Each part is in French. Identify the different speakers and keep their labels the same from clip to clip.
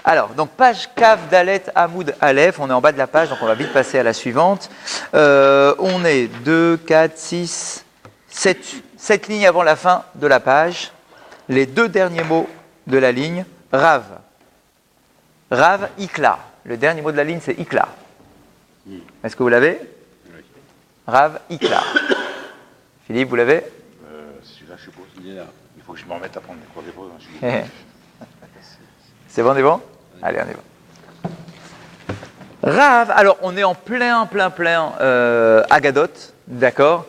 Speaker 1: Alors, donc page Kav Dalet Hamoud Aleph, on est en bas de la page, donc on va vite passer à la suivante. On est 2, 4, 6, 7 lignes avant la fin de la page. Les deux derniers mots de la ligne, Rav. Rav, Ikla. Le dernier mot de la ligne, c'est Ikla. Est-ce que vous l'avez?
Speaker 2: Oui.
Speaker 1: Rav, Ikla. Philippe, vous l'avez?
Speaker 2: Celui-là, je suppose qu'il est là. Il faut que je me remette à prendre les cours des
Speaker 1: C'est bon, on est bon? Allez, on est bon. Rav, alors on est en plein Agadot, d'accord?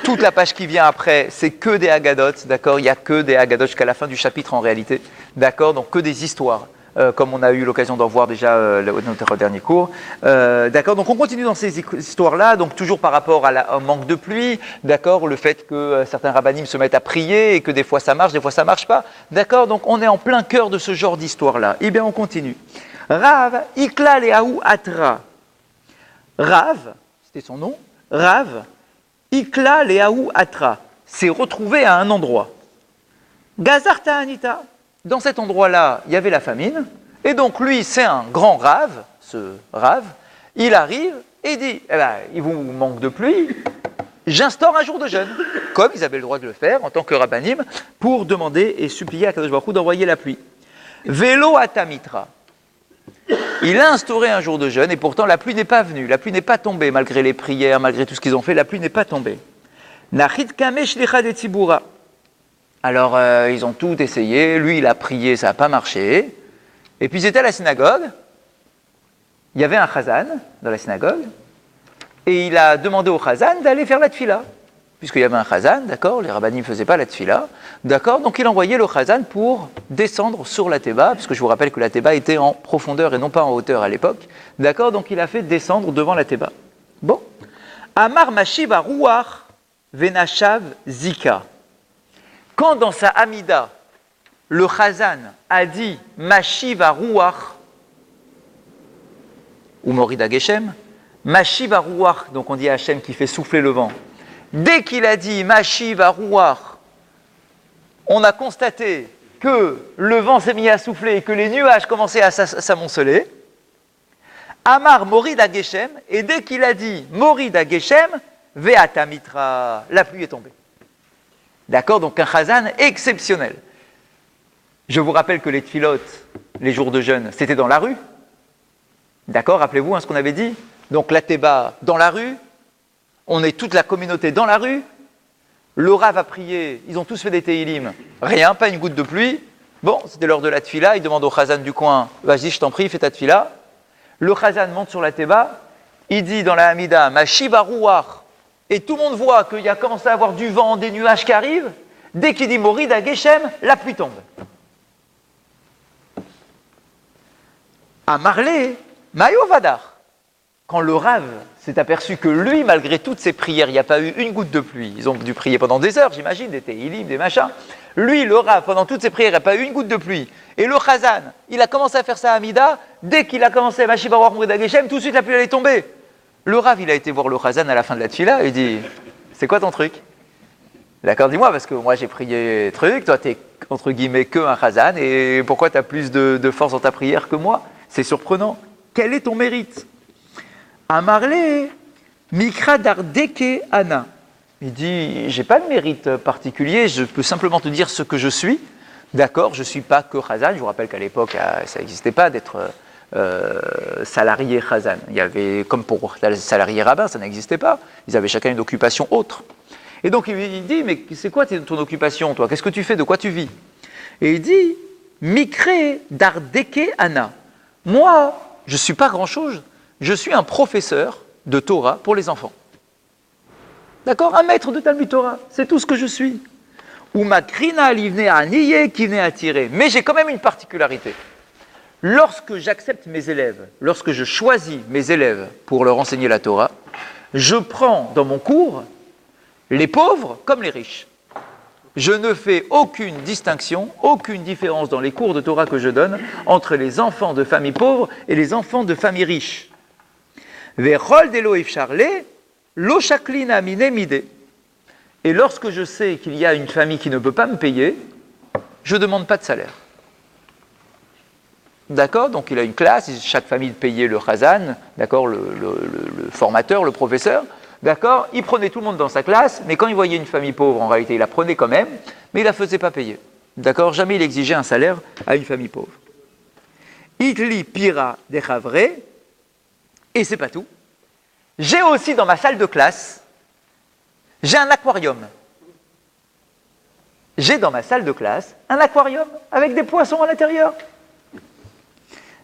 Speaker 1: Toute la page qui vient après, c'est que des Agadot, d'accord? Il n'y a que des Agadot jusqu'à la fin du chapitre en réalité, d'accord? Donc que des histoires, comme on a eu l'occasion d'en voir déjà dans notre dernier cours, d'accord? Donc on continue dans ces histoires-là, donc toujours par rapport au manque de pluie, d'accord? Le fait que certains rabbanim se mettent à prier et que des fois ça marche, des fois ça marche pas, d'accord? Donc on est en plein cœur de ce genre d'histoire-là. Eh bien on continue. Rav, Ikla Leaou Atra. Rav, c'était son nom, Rav, Ikla Leaou Atra, s'est retrouvé à un endroit. Gazarta Anita, dans cet endroit-là, il y avait la famine, et donc lui, c'est un grand Rav, ce Rav, il arrive et dit, eh ben, il vous manque de pluie, j'instaure un jour de jeûne, comme ils avaient le droit de le faire en tant que rabbanim, pour demander et supplier à Kadosh Baruch Hu d'envoyer la pluie. Vélo Atamitra. Il a instauré un jour de jeûne et pourtant la pluie n'est pas venue, la pluie n'est pas tombée malgré les prières, malgré tout ce qu'ils ont fait, la pluie n'est pas tombée. Nachid Kamesh Licha de Tzibura. Alors ils ont tout essayé, lui il a prié, ça n'a pas marché. Et puis ils étaient à la synagogue, il y avait un chazan dans la synagogue, et il a demandé au chazan d'aller faire la tfila. Puisqu'il y avait un chazan, d'accord, les rabbanim ne faisaient pas la tfila, d'accord, donc il envoyait le chazan pour descendre sur la teba, puisque je vous rappelle que la teba était en profondeur et non pas en hauteur à l'époque, d'accord, donc il a fait descendre devant la teba. Bon. Amar Mashiv Ruach Venashav Zika. Quand dans sa Amida, le chazan a dit Mashiv Ruach, ou Morida Geshem, Mashiv Ruach, donc on dit Hachem qui fait souffler le vent. Dès qu'il a dit Mashiv Ruach, on a constaté que le vent s'est mis à souffler et que les nuages commençaient à s'amonceler. Amar Morid Geshem, et dès qu'il a dit Morid Geshem, Ve'ata Mitra, la pluie est tombée. D'accord, donc un chazan exceptionnel. Je vous rappelle que les tfilotes, les jours de jeûne, c'était dans la rue. D'accord, rappelez-vous ce qu'on avait dit. Donc la teba dans la rue, on est toute la communauté dans la rue. Le Rav a prié, ils ont tous fait des Tehillim. Rien, pas une goutte de pluie. Bon, c'était l'heure de la tfila, il demande au chazan du coin, vas-y, je t'en prie, fais ta tfila. Le chazan monte sur la teba, il dit dans la Hamida, Mashiv Ruach, et tout le monde voit qu'il y a commencé à avoir du vent, des nuages qui arrivent. Dès qu'il dit Morid Geshem, la pluie tombe. À Marley, Mayo Vadar. Quand le Rav s'est aperçu que lui, malgré toutes ses prières, il n'y a pas eu une goutte de pluie. Ils ont dû prier pendant des heures, j'imagine, des Tehillim, des machins. Lui, le Rav, pendant toutes ses prières, il n'y a pas eu une goutte de pluie. Et le chazan, il a commencé à faire sa Hamida. Dès qu'il a commencé à Mashiv Ruach Morid Geshem, tout de suite la pluie allait tomber. Le Rav, il a été voir le chazan à la fin de la tfila et il dit « C'est quoi ton truc ?» D'accord, dis-moi, parce que moi j'ai prié truc, toi t'es entre guillemets que un chazan, et pourquoi tu as plus de force dans ta prière que moi? C'est surprenant. Quel est ton mérite? Amarle, Mikra Dardeke Ana. Il dit, j'ai pas de mérite particulier, je peux simplement te dire ce que je suis. D'accord, je suis pas que chazan. Je vous rappelle qu'à l'époque, ça n'existait pas d'être salarié chazan. Il y avait, comme pour salarié rabbin, ça n'existait pas. Ils avaient chacun une occupation autre. Et donc il dit, mais c'est quoi ton occupation, toi? Qu'est-ce que tu fais? De quoi tu vis? Et il dit, Mikre Dardeke Ana. Moi, je ne suis pas grand-chose. Je suis un professeur de Torah pour les enfants. D'accord? Un maître de Talmud Torah. C'est tout ce que je suis. Ou makrina livne aniye qui n'est attiré. Mais j'ai quand même une particularité. Lorsque j'accepte mes élèves, lorsque je choisis mes élèves pour leur enseigner la Torah, je prends dans mon cours les pauvres comme les riches. Je ne fais aucune distinction, aucune différence dans les cours de Torah que je donne entre les enfants de familles pauvres et les enfants de familles riches. Et lorsque je sais qu'il y a une famille qui ne peut pas me payer, je ne demande pas de salaire. d'accord? Donc il a une classe, chaque famille payait le chazan, d'accord, le formateur, le professeur, d'accord? Il prenait tout le monde dans sa classe, mais quand il voyait une famille pauvre, en réalité, il la prenait quand même, mais il la faisait pas payer, d'accord? Jamais il exigeait un salaire à une famille pauvre. Itli pira de chavre, et c'est pas tout. J'ai aussi dans ma salle de classe, j'ai un aquarium. J'ai dans ma salle de classe un aquarium avec des poissons à l'intérieur.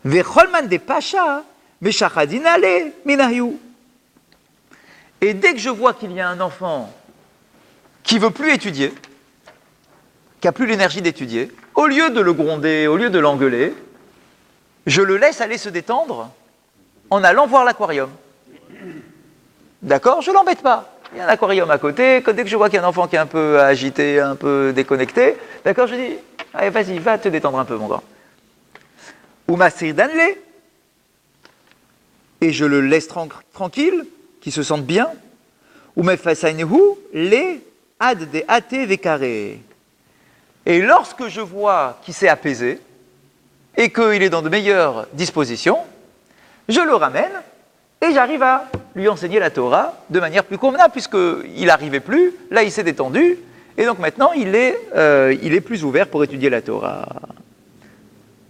Speaker 1: Vecholman de pacha, meshachadinale minayu. Et dès que je vois qu'il y a un enfant qui veut plus étudier, qui a plus l'énergie d'étudier, au lieu de le gronder, au lieu de l'engueuler, je le laisse aller se détendre en allant voir l'aquarium. D'accord? Je ne l'embête pas. Il y a un aquarium à côté. Dès que je vois qu'il y a un enfant qui est un peu agité, un peu déconnecté, d'accord, je dis, allez, vas-y, va te détendre un peu, mon grand. Ou masir danle. Et je le laisse tranquille, qu'il se sente bien. Ou mefasainehu le ad de ate vekare. Et lorsque je vois qu'il s'est apaisé et qu'il est dans de meilleures dispositions, je le ramène et j'arrive à lui enseigner la Torah de manière plus convenable, puisqu'il n'arrivait plus, là il s'est détendu, et donc maintenant il est plus ouvert pour étudier la Torah.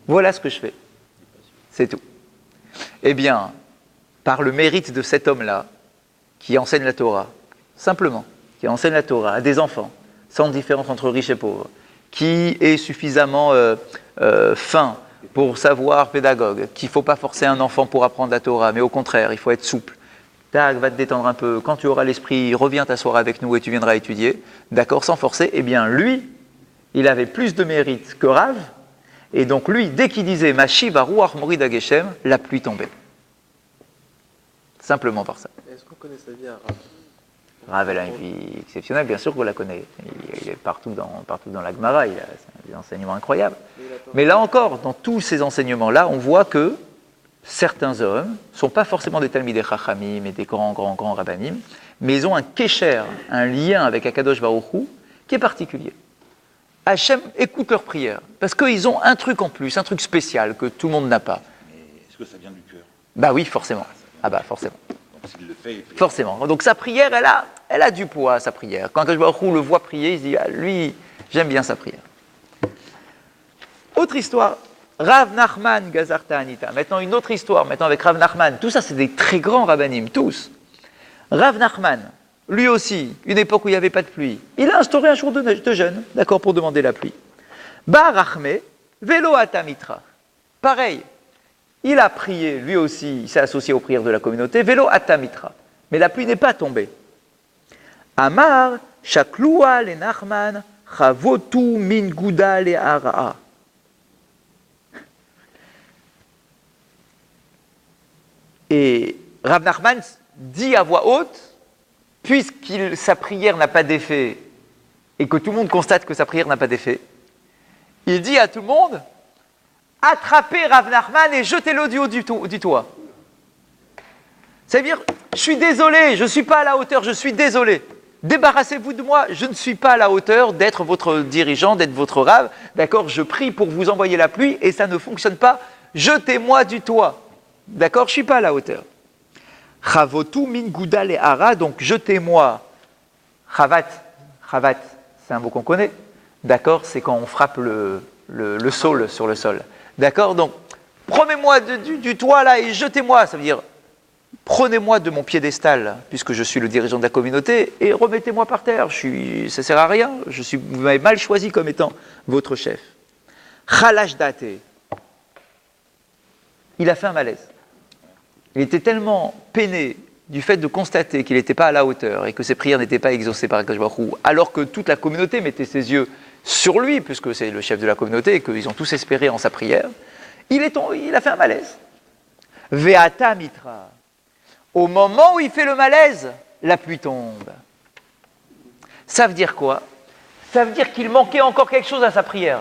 Speaker 1: Voilà ce que je fais. C'est tout. Eh bien, par le mérite de cet homme-là, qui enseigne la Torah, simplement, qui enseigne la Torah à des enfants, sans différence entre riches et pauvres, qui est suffisamment fin pour savoir pédagogue, qu'il ne faut pas forcer un enfant pour apprendre la Torah, mais au contraire, il faut être souple. Tac, va te détendre un peu. Quand tu auras l'esprit, reviens t'asseoir avec nous et tu viendras étudier. D'accord, sans forcer. Eh bien, lui, il avait plus de mérite que Rav. Et donc, lui, dès qu'il disait « Mashiv haruach morid hageshem », la pluie tombait. Simplement par ça.
Speaker 3: Est-ce qu'on connaît sa vie à Rav?
Speaker 1: Rav, elle a une vie exceptionnelle, bien sûr qu'on la connaît. Il est partout dans la Gemara, il a des enseignements incroyables. Mais là encore, dans tous ces enseignements-là, on voit que certains hommes ne sont pas forcément des talmidei chachamim, mais des grands rabbanim, mais ils ont un kesher, un lien avec Akadosh Baruch Hu, qui est particulier. Hachem écoute leurs prières, parce qu'ils ont un truc en plus, un truc spécial que tout le monde n'a pas.
Speaker 2: Mais est-ce que ça vient du cœur?
Speaker 1: Bah oui, forcément. Ah bah forcément.
Speaker 2: Donc s'il le fait, il fait.
Speaker 1: Forcément. Donc sa prière, elle a du poids, sa prière. Quand Akadosh Baruch Hu le voit prier, il se dit, ah, lui, j'aime bien sa prière. Autre histoire. Rav Nachman Gazarta Anita. Maintenant, une autre histoire, maintenant avec Rav Nachman. Tout ça, c'est des très grands rabbanim, tous. Rav Nachman, lui aussi, une époque où il n'y avait pas de pluie, il a instauré un jour de jeûne, d'accord, pour demander la pluie. Bar Achme, Velo Atamitra. Pareil, il a prié, lui aussi, il s'est associé aux prières de la communauté, Velo Atamitra. Mais la pluie n'est pas tombée. Amar, Shakloua le Nachman, Chavotu min Gouda le Ara'a. Et Rav Nachman dit à voix haute, puisque sa prière n'a pas d'effet, et que tout le monde constate que sa prière n'a pas d'effet, il dit à tout le monde, attrapez Rav Nachman et jetez-le du haut du toit. C'est-à-dire, je suis désolé, je ne suis pas à la hauteur, je suis désolé. Débarrassez-vous de moi, je ne suis pas à la hauteur d'être votre dirigeant, d'être votre Rav. D'accord, je prie pour vous envoyer la pluie et ça ne fonctionne pas. Jetez-moi du toit. D'accord, je ne suis pas à la hauteur. Chavotu min gouda le hara, donc jetez-moi. Chavat, c'est un mot qu'on connaît. D'accord, c'est quand on frappe le sol sur le sol. D'accord, donc prenez-moi du toit là et jetez-moi. Ça veut dire, prenez-moi de mon piédestal, puisque je suis le dirigeant de la communauté, et remettez-moi par terre. Ça ne sert à rien. Vous m'avez mal choisi comme étant votre chef. Chalash date. Il a fait un malaise. Il était tellement peiné du fait de constater qu'il n'était pas à la hauteur et que ses prières n'étaient pas exaucées par Akadosh Baruch Hu, alors que toute la communauté mettait ses yeux sur lui, puisque c'est le chef de la communauté et qu'ils ont tous espéré en sa prière, il a fait un malaise. Ve'ata mitra. Au moment où il fait le malaise, la pluie tombe. Ça veut dire quoi? Ça veut dire qu'il manquait encore quelque chose à sa prière.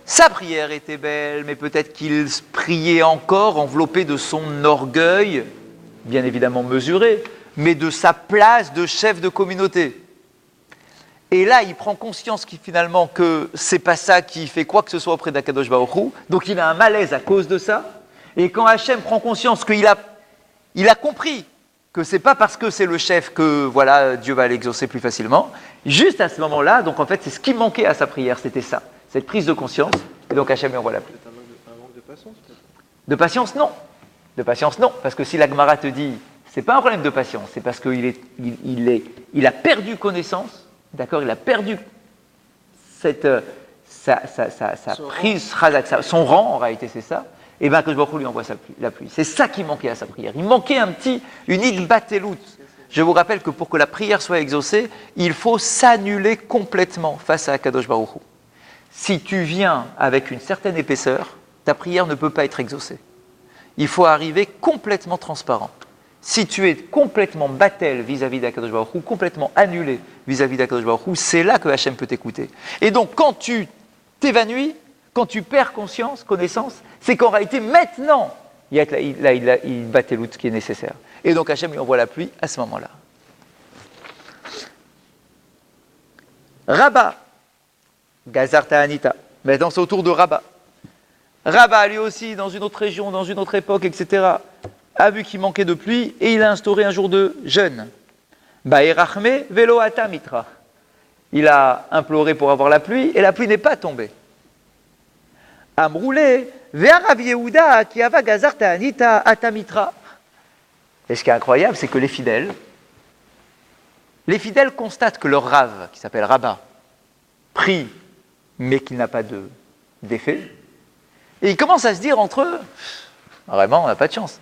Speaker 1: Sa prière était belle, mais peut-être qu'il priait encore enveloppé de son orgueil, bien évidemment mesuré, mais de sa place de chef de communauté. Et là, il prend conscience finalement que c'est pas ça qui fait quoi que ce soit auprès d'Akadosh Baruch Hu. Donc il a un malaise à cause de ça. Et quand Hachem prend conscience qu'il a compris que c'est pas parce que c'est le chef que voilà Dieu va l'exaucer plus facilement. Juste à ce moment-là, donc en fait, c'est ce qui manquait à sa prière, c'était ça, cette prise de conscience. Et donc Hachem lui envoie la pluie.
Speaker 3: C'est un manque de patience peut-être.
Speaker 1: De patience, non. De patience, non. Parce que si la Gemara te dit, c'est pas un problème de patience, c'est parce qu'il a perdu connaissance, d'accord, il a perdu sa prise, son rang, en réalité, c'est ça. Et bien que Baruch Hu lui envoie la pluie. C'est ça qui manquait à sa prière. Il manquait une ilbatelut. Je vous rappelle que pour que la prière soit exaucée, il faut s'annuler complètement face à Akadosh Baruch Hu. Si tu viens avec une certaine épaisseur, ta prière ne peut pas être exaucée. Il faut arriver complètement transparent. Si tu es complètement battel vis-à-vis d'Akadosh Baruch Hu, complètement annulé vis-à-vis d'Akadosh Baruch Hu, c'est là que Hachem peut t'écouter. Et donc, quand tu t'évanouis, quand tu perds connaissance, c'est qu'en réalité, maintenant, il y a il battait l'outil qui est nécessaire. Et donc Hachem lui envoie la pluie à ce moment-là. Rabat, Gazar Ta'anita. Maintenant, c'est au tour de Rabat. Rabat, lui aussi, dans une autre région, dans une autre époque, etc., a vu qu'il manquait de pluie et il a instauré un jour de jeûne. Ba'erachme velo ata mitra. Il a imploré pour avoir la pluie et la pluie n'est pas tombée. Amroulé, ve'arav Yehuda qui ava gazar ta'anita atamitra. Et ce qui est incroyable, c'est que les fidèles constatent que leur rave, qui s'appelle Rabat, prie, mais qu'il n'a pas d'effet. Et ils commencent à se dire entre eux, vraiment, on n'a pas de chance.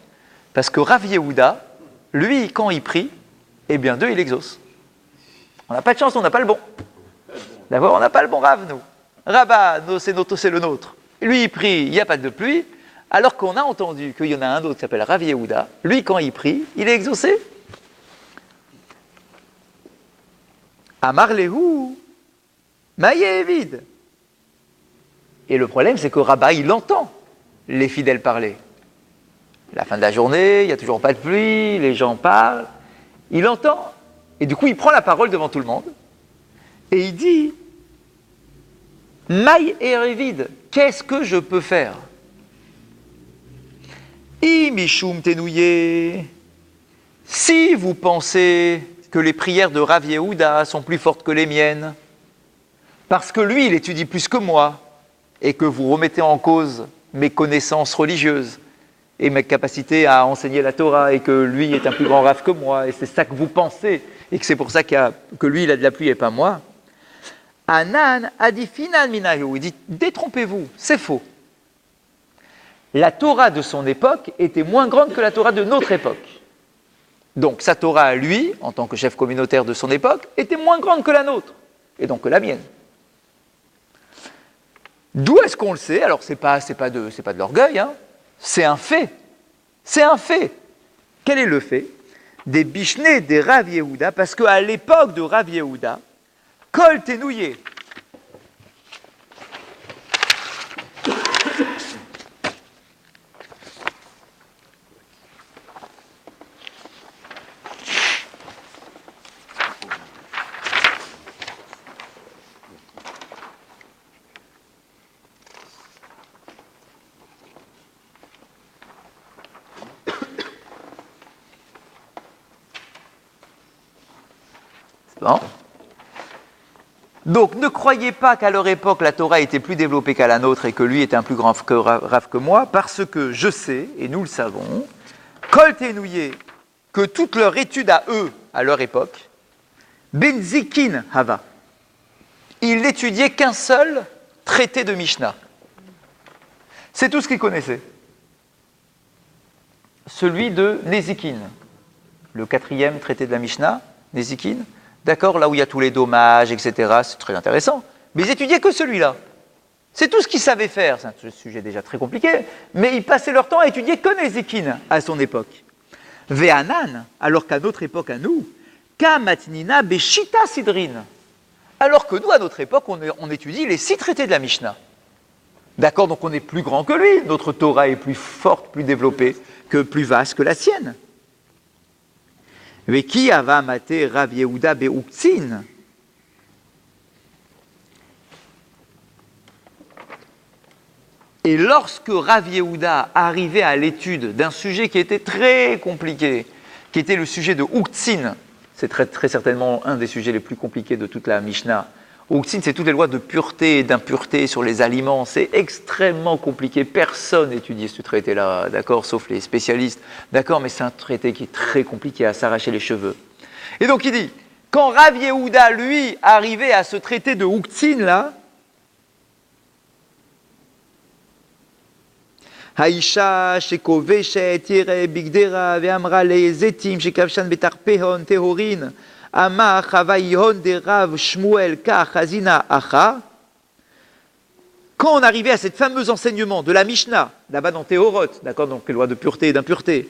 Speaker 1: Parce que Rav Yehuda, lui, quand il prie, eh bien, Dieu, il exauce. On n'a pas de chance, on n'a pas le bon. D'abord, on n'a pas le bon Rav, nous. Rabat, c'est le nôtre. Lui, il prie, il n'y a pas de pluie, alors qu'on a entendu qu'il y en a un autre qui s'appelle Rav Yehuda. Lui, quand il prie, il est exaucé. Amar lehu, maïe vide. Et le problème, c'est que Rabat, il entend les fidèles parler. La fin de la journée, il n'y a toujours pas de pluie, les gens parlent. Il entend. Et du coup, il prend la parole devant tout le monde. Et il dit, maïe et vide, qu'est-ce que je peux faire? Imishum tenouye. Si vous pensez que les prières de Rav Yehuda sont plus fortes que les miennes, parce que lui, il étudie plus que moi, et que vous remettez en cause mes connaissances religieuses et mes capacités à enseigner la Torah, et que lui est un plus grand Rav que moi, et c'est ça que vous pensez, et que c'est pour ça que lui, il a de la pluie et pas moi. Anan a dit finan minayu, il dit détrompez-vous, c'est faux. La Torah de son époque était moins grande que la Torah de notre époque. Donc sa Torah à lui, en tant que chef communautaire de son époque, était moins grande que la nôtre, et donc que la mienne. D'où est-ce qu'on le sait? Alors c'est pas de l'orgueil, hein. C'est un fait. C'est un fait. Quel est le fait? Des Bishnei, des Rav Yehuda, parce qu'à l'époque de Rav Yehuda, Kol Tenouye. Bon. Donc, ne croyez pas qu'à leur époque, la Torah était plus développée qu'à la nôtre et que lui était un plus grand Rav que moi, parce que je sais, et nous le savons, Kol Tenouye, que toute leur étude à eux, à leur époque, Benzikin Hava, ils n'étudiaient qu'un seul traité de Mishnah. C'est tout ce qu'ils connaissaient. Celui de Nezikin, le 4e traité de la Mishnah, Nezikin. D'accord, là où il y a tous les dommages, etc., c'est très intéressant. Mais ils étudiaient que celui-là. C'est tout ce qu'ils savaient faire. C'est un sujet déjà très compliqué, mais ils passaient leur temps à étudier que Nezikin à son époque. Ve'anan, alors qu'à notre époque, à nous, Kamatnina Beshita Sidrin. Alors que nous, à notre époque, on étudie les 6 traités de la Mishnah. D'accord, donc on est plus grand que lui. Notre Torah est plus forte, plus développée, plus vaste que la sienne. Veki ava mate Rav Yehuda be'uktzin. Et lorsque Rav Yehuda arrivait à l'étude d'un sujet qui était très compliqué, qui était le sujet de Uktzin, c'est très, très certainement un des sujets les plus compliqués de toute la Mishnah. Uktzin, c'est toutes les lois de pureté et d'impureté sur les aliments. C'est extrêmement compliqué. Personne n'étudie ce traité-là, d'accord, sauf les spécialistes, d'accord, mais c'est un traité qui est très compliqué à s'arracher les cheveux. Et donc il dit, quand Rav Yehuda, lui, arrivait à ce traité de Uktzin, là, Haïcha, Shekoveshet, Yere, Bigdera, Veamra, Zetim, Shekavshan, Betarpehon, Tehorin, Ama, Chavaïhon, Derav, Shmuel, Ka, Chazina, Acha. Quand on arrivait à cet fameux enseignement de la Mishnah, là-bas dans Théorot, d'accord, donc les lois de pureté et d'impureté,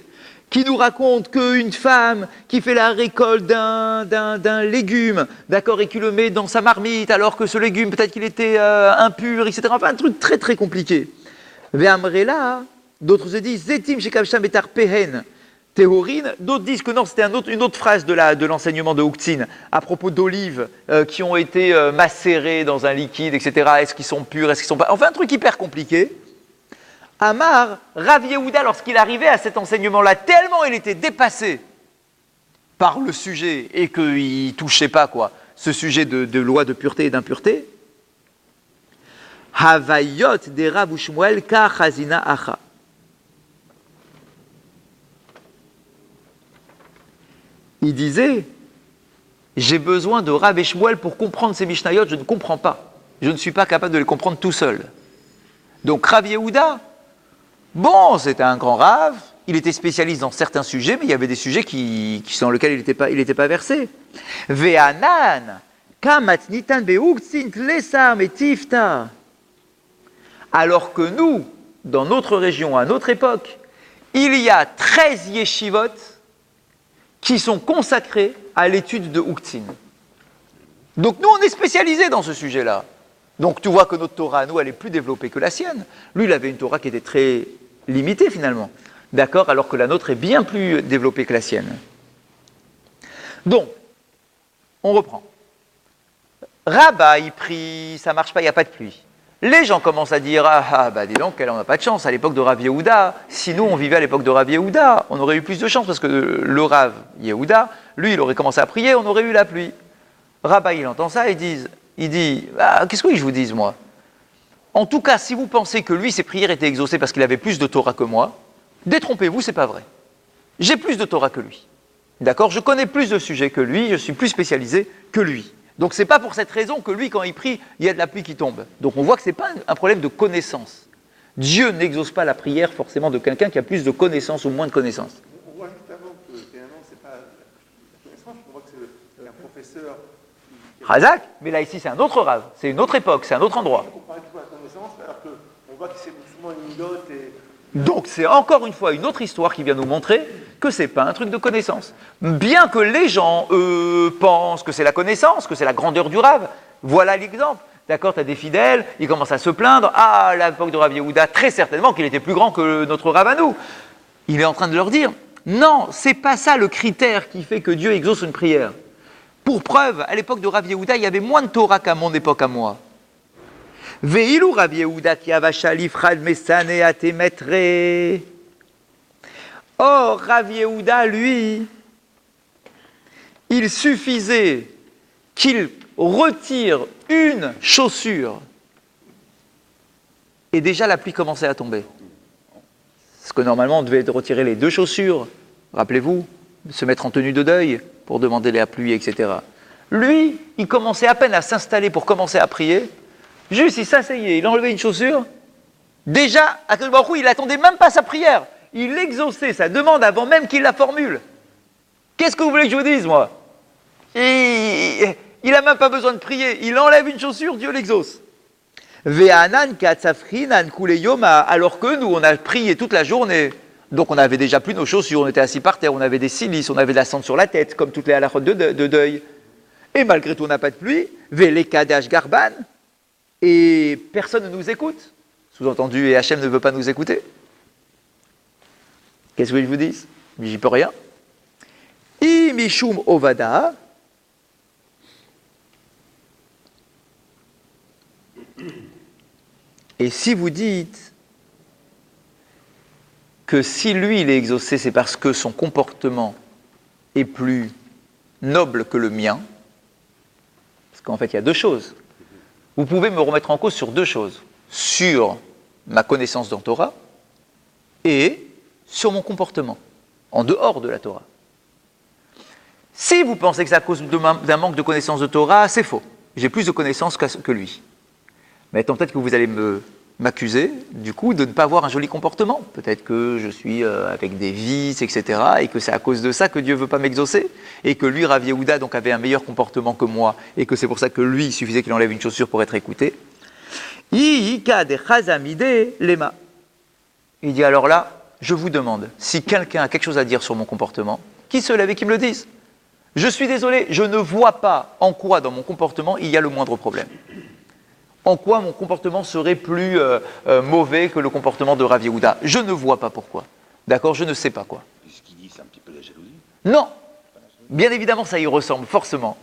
Speaker 1: qui nous raconte qu'une femme qui fait la récolte d'un légume, d'accord, et qui le met dans sa marmite, alors que ce légume, peut-être qu'il était impur, etc. Enfin, un truc très très compliqué. Ve'amrela, d'autres se disent Zetim shekavsham betar pehen tehorin, d'autres disent que non, c'était une autre phrase de l'enseignement de Uktzin à propos d'olives qui ont été macérées dans un liquide, etc. Est-ce qu'ils sont purs, est-ce qu'ils sont pas. Enfin, un truc hyper compliqué. Amar, Rav Yehuda, lorsqu'il arrivait à cet enseignement-là, tellement il était dépassé par le sujet et qu'il ne touchait pas ce sujet de loi de pureté et d'impureté, Havayot de Rav Shmuel ka chazina acha. Il disait, j'ai besoin de Rav et Shmuel pour comprendre ces Mishnayot, je ne comprends pas. Je ne suis pas capable de les comprendre tout seul. Donc Rav Yehuda, bon, c'était un grand Rav, il était spécialiste dans certains sujets, mais il y avait des sujets dans lesquels il n'était pas versé. Ve'anan, kamat nitan be'uktzin tlesar metifta. Alors que nous, dans notre région, à notre époque, il y a 13 yeshivot qui sont consacrés à l'étude de Uktzin. Donc nous, on est spécialisés dans ce sujet-là. Donc tu vois que notre Torah, nous, elle est plus développée que la sienne. Lui, il avait une Torah qui était très limitée finalement. D'accord? Alors que la nôtre est bien plus développée que la sienne. Donc, on reprend. Rabat, il prie, ça marche pas, il n'y a pas de pluie. Les gens commencent à dire, dis donc, on n'a pas de chance à l'époque de Rav Yehuda. Si nous, on vivait à l'époque de Rav Yehuda, on aurait eu plus de chance parce que le Rav Yehuda, lui, il aurait commencé à prier, on aurait eu la pluie. Rabat, il entend ça et il dit, qu'est-ce que je vous dise, moi? En tout cas, si vous pensez que lui, ses prières étaient exaucées parce qu'il avait plus de Torah que moi, détrompez-vous, c'est pas vrai. J'ai plus de Torah que lui. D'accord? Je connais plus de sujets que lui, je suis plus spécialisé que lui. Donc c'est pas pour cette raison que lui, quand il prie, il y a de la pluie qui tombe. Donc on voit que c'est pas un problème de connaissance. Dieu n'exauce pas la prière forcément de quelqu'un qui a plus de connaissances ou moins de connaissances.
Speaker 3: On voit juste avant que finalement, c'est pas la connaissance, on voit que c'est un professeur.
Speaker 1: Razak, mais là ici c'est un autre rave, c'est une autre époque, c'est un autre endroit.
Speaker 3: On parle toujours de la connaissance, alors qu'on voit que c'est souvent une dot et.
Speaker 1: Donc c'est encore une fois une autre histoire qui vient nous montrer que c'est pas un truc de connaissance. Bien que les gens, pensent que c'est la connaissance, que c'est la grandeur du Rav, voilà l'exemple. D'accord, tu as des fidèles, ils commencent à se plaindre, à l'époque de Rav Yehuda, très certainement qu'il était plus grand que notre Rav à nous. Il est en train de leur dire, non, c'est pas ça le critère qui fait que Dieu exauce une prière. Pour preuve, à l'époque de Rav Yehuda, il y avait moins de Torah qu'à mon époque à moi. Ve'ilu Rav Yehuda ki avashalif chad mesane atemetre. Or, Rav Yehuda, lui, il suffisait qu'il retire une chaussure et déjà la pluie commençait à tomber. Parce que normalement, on devait retirer les 2 chaussures, rappelez-vous, se mettre en tenue de deuil pour demander la pluie, etc. Lui, il commençait à peine à s'installer pour commencer à prier. Juste, il s'asseyait, il enlevait une chaussure. Déjà, à quel moment il n'attendait même pas sa prière. Il exauçait sa demande avant même qu'il la formule. Qu'est-ce que vous voulez que je vous dise, moi? Il n'a même pas besoin de prier. Il enlève une chaussure, Dieu l'exauce. Ve'anan katsafrinan kuleyoma. Alors que nous, on a prié toute la journée. Donc on avait déjà plus nos chaussures, on était assis par terre, on avait des silices, on avait de la cendre sur la tête, comme toutes les halachot de deuil. Et malgré tout, on n'a pas de pluie. Ve'lekadash garban. Et personne ne nous écoute. Sous-entendu, et Hachem ne veut pas nous écouter. Qu'est-ce que je vous dis? J'y peux rien. Imishum ovada. Et si vous dites que si lui, il est exaucé, c'est parce que son comportement est plus noble que le mien. Parce qu'en fait, il y a deux choses. Vous pouvez me remettre en cause sur deux choses. Sur ma connaissance dans Torah et sur mon comportement, en dehors de la Torah. Si vous pensez que c'est à cause d'un manque de connaissance de Torah, c'est faux. J'ai plus de connaissances que lui. Mais peut-être que vous allez m'accuser, du coup, de ne pas avoir un joli comportement. Peut-être que je suis avec des vices, etc., et que c'est à cause de ça que Dieu ne veut pas m'exaucer, et que lui, Rav Yehuda, donc, avait un meilleur comportement que moi, et que c'est pour ça que lui, il suffisait qu'il enlève une chaussure pour être écouté. Il dit alors là, je vous demande, si quelqu'un a quelque chose à dire sur mon comportement, qu'il se lève et qu'il me le dise. Je suis désolé, je ne vois pas en quoi dans mon comportement il y a le moindre problème. En quoi mon comportement serait plus mauvais que le comportement de Rav Yehuda. Je ne vois pas pourquoi. D'accord, je ne sais pas quoi.
Speaker 2: Ce qu'il dit, c'est un petit peu de la jalousie.
Speaker 1: Non. Bien évidemment, ça y ressemble forcément.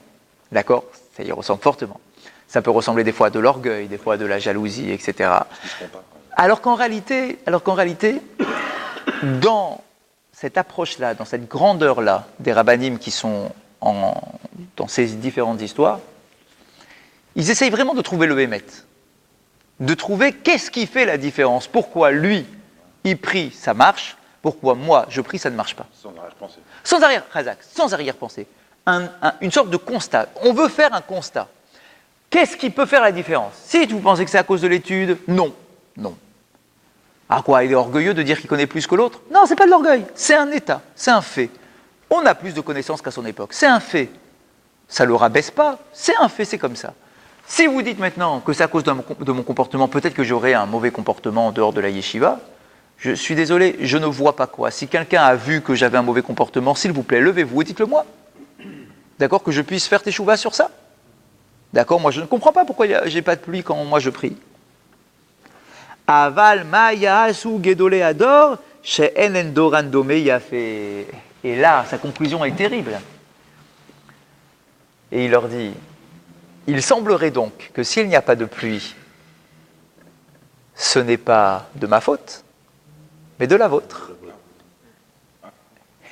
Speaker 1: D'accord, ça y ressemble fortement. Ça peut ressembler des fois à de l'orgueil, des fois à de la jalousie, etc. Alors qu'en réalité, dans cette approche-là, dans cette grandeur-là des rabbanim qui sont dans ces différentes histoires, ils essayent vraiment de trouver le hémet, de trouver qu'est-ce qui fait la différence, pourquoi lui, il prie, ça marche, pourquoi moi, je prie, ça ne marche pas.
Speaker 2: Sans arrière-pensée.
Speaker 1: Sans arrière-pensée. Une sorte de constat. On veut faire un constat. Qu'est-ce qui peut faire la différence? Si vous pensez que c'est à cause de l'étude, non. Ah quoi, il est orgueilleux de dire qu'il connaît plus que l'autre? Non, c'est pas de l'orgueil, c'est un état, c'est un fait. On a plus de connaissances qu'à son époque, c'est un fait. Ça ne le rabaisse pas, c'est un fait, c'est comme ça. Si vous dites maintenant que c'est à cause de mon comportement, peut-être que j'aurai un mauvais comportement en dehors de la yeshiva, je suis désolé, je ne vois pas quoi. Si quelqu'un a vu que j'avais un mauvais comportement, s'il vous plaît, levez-vous et dites-le moi. D'accord, que je puisse faire teshuva sur ça. D'accord, moi je ne comprends pas pourquoi j'ai pas de pluie quand moi je prie. Aval maya su gedole ador she'en endoran dome yafé. Et là, sa conclusion est terrible. Et il leur dit, il semblerait donc que s'il n'y a pas de pluie, ce n'est pas de ma faute, mais de la vôtre.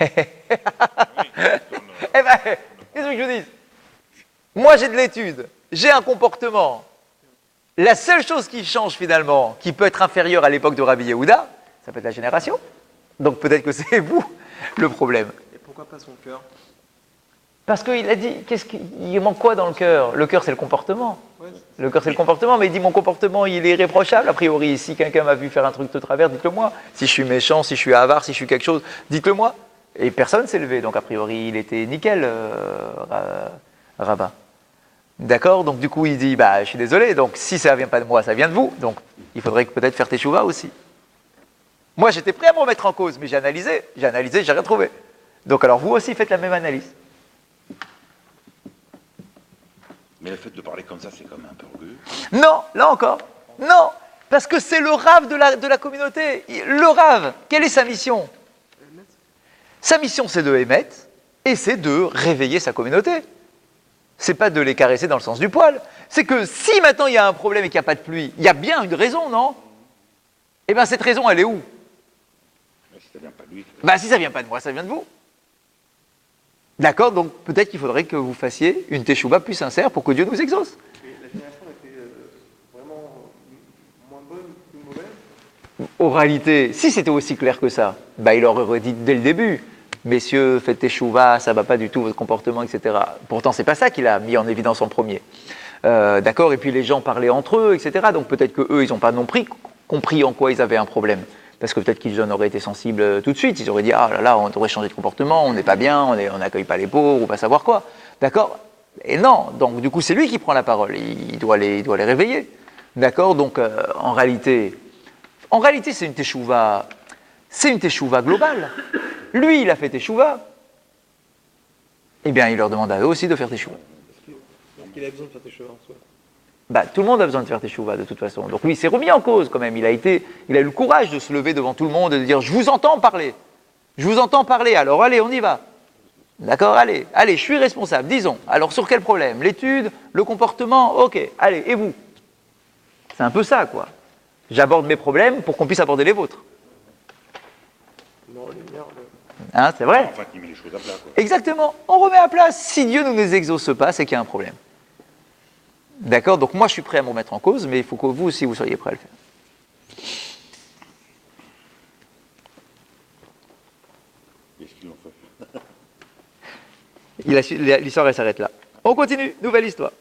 Speaker 1: Eh ben, qu'est-ce que je vous dis? Moi j'ai de l'étude, j'ai un comportement. La seule chose qui change finalement, qui peut être inférieure à l'époque de Rabbi Yehuda, ça peut être la génération. Donc peut-être que c'est vous le problème.
Speaker 3: Et pourquoi pas son cœur?
Speaker 1: Parce qu'il a dit, il manque quoi dans le cœur? Le cœur c'est le comportement.
Speaker 3: Ouais,
Speaker 1: Le cœur c'est le comportement, mais il dit mon comportement il est irréprochable. A priori, si quelqu'un m'a vu faire un truc de travers, dites-le moi. Si je suis méchant, si je suis avare, si je suis quelque chose, dites-le moi. Et personne s'est levé, donc a priori il était nickel, Rabat. D'accord? Donc du coup il dit, je suis désolé, donc si ça vient pas de moi, ça vient de vous. Donc il faudrait peut-être faire teshuva aussi. Moi j'étais prêt à me remettre en cause, mais j'ai analysé, j'ai rien trouvé. Donc alors vous aussi faites la même analyse.
Speaker 2: Mais le fait de parler comme ça, c'est quand même un peu orgueilleux.
Speaker 1: Non, là encore, non, parce que c'est le rave de la communauté. Le rave, quelle est sa mission? Sa mission c'est de émettre, et c'est de réveiller sa communauté. C'est pas de les caresser dans le sens du poil. C'est que si maintenant il y a un problème et qu'il n'y a pas de pluie, il y a bien une raison, non? Eh bien cette raison, elle est où?
Speaker 2: Mais si ça vient pas de lui.
Speaker 1: Si ça vient pas de moi, ça vient de vous. D'accord, donc peut-être qu'il faudrait que vous fassiez une teshuva plus sincère pour que Dieu nous exauce.
Speaker 3: mais la génération était vraiment moins bonne, plus mauvaise.
Speaker 1: En réalité, si c'était aussi clair que ça, il leur aurait dit dès le début, messieurs, faites teshuva, ça va pas du tout votre comportement, etc. Pourtant, c'est pas ça qu'il a mis en évidence en premier. D'accord, et puis les gens parlaient entre eux, etc. Donc peut-être que eux, ils n'ont pas non plus compris en quoi ils avaient un problème. Parce que peut-être qu'ils en auraient été sensibles tout de suite. Ils auraient dit, ah là, on devrait changer de comportement, on n'est pas bien, on n'accueille pas les pauvres, ou pas savoir quoi. D'accord? Et non, donc du coup, c'est lui qui prend la parole. Il doit les réveiller. D'accord? Donc en réalité, c'est une teshuva globale. Lui, il a fait teshuva. Eh bien, il leur demande à eux aussi de faire teshuva.
Speaker 3: Est-ce qu'il a besoin de faire tes cheveux en soi?
Speaker 1: Tout le monde a besoin de faire teshuva de toute façon. Donc lui, il s'est remis en cause quand même. Il a eu le courage de se lever devant tout le monde et de dire, je vous entends parler. Alors allez, on y va. D'accord, allez, je suis responsable, disons. Alors sur quel problème? L'étude, le comportement, ok, allez, et vous? C'est un peu ça, quoi. J'aborde mes problèmes pour qu'on puisse aborder les vôtres.
Speaker 3: Non, les merdes.
Speaker 1: Hein, c'est vrai?
Speaker 2: Enfin, il met les choses à plat, quoi.
Speaker 1: Exactement, on remet à place. Si Dieu ne nous exauce pas, c'est qu'il y a un problème. D'accord? Donc moi je suis prêt à me remettre en cause, mais il faut que vous aussi vous soyez prêts à le faire.
Speaker 2: Qu'est-ce qu'ils ont fait?
Speaker 1: L'histoire elle s'arrête là. On continue, nouvelle histoire.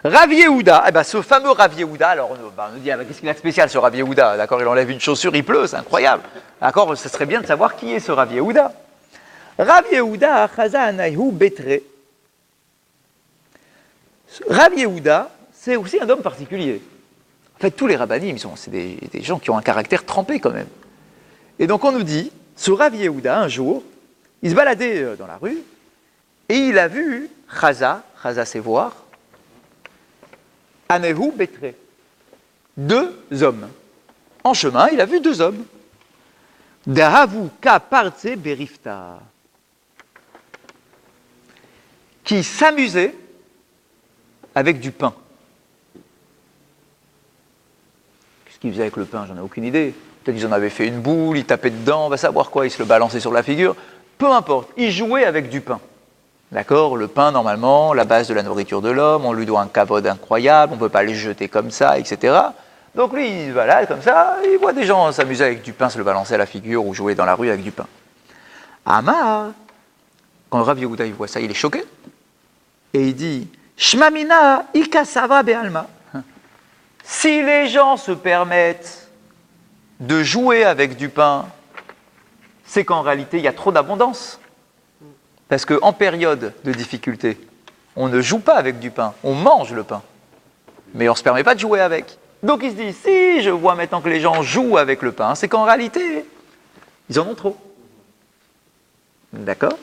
Speaker 1: Rav Yehuda, eh ben, ce fameux Rav Yehuda, alors on nous dit, qu'est-ce qu'il a de spécial ce Rav Yehuda? D'accord, il enlève une chaussure, il pleut, c'est incroyable. D'accord, ce serait bien de savoir qui est ce Rav Yehuda. Rav Yehuda, Chaza Anaïhu Betre. Rav Yehuda, c'est aussi un homme particulier. En fait, tous les rabbanim, c'est des gens qui ont un caractère trempé quand même. Et donc on nous dit, ce Rav Yehuda, un jour, il se baladait dans la rue, et il a vu Chaza c'est voir, Anehu Betre, 2 hommes. En chemin, il a vu 2 hommes. Dahavu Kapartse Berifta, qui s'amusaient avec du pain. Qu'est-ce qu'ils faisaient avec le pain? J'en ai aucune idée. Peut-être qu'ils en avaient fait une boule, ils tapaient dedans, on va savoir quoi, ils se le balançaient sur la figure. Peu importe, ils jouaient avec du pain. D'accord? Le pain, normalement, la base de la nourriture de l'homme, on lui doit un kavod incroyable, on ne peut pas le jeter comme ça, etc. Donc lui, il se balade comme ça, il voit des gens s'amuser avec du pain, se le balancer à la figure ou jouer dans la rue avec du pain. Amar, quand Rav Yehuda il voit ça, il est choqué. Et il dit, Shmamina ikasava be'alma. Si les gens se permettent de jouer avec du pain, c'est qu'en réalité, il y a trop d'abondance. Parce qu'en période de difficulté, on ne joue pas avec du pain, on mange le pain. Mais on ne se permet pas de jouer avec. Donc il se dit, si je vois maintenant que les gens jouent avec le pain, c'est qu'en réalité, ils en ont trop. D'accord?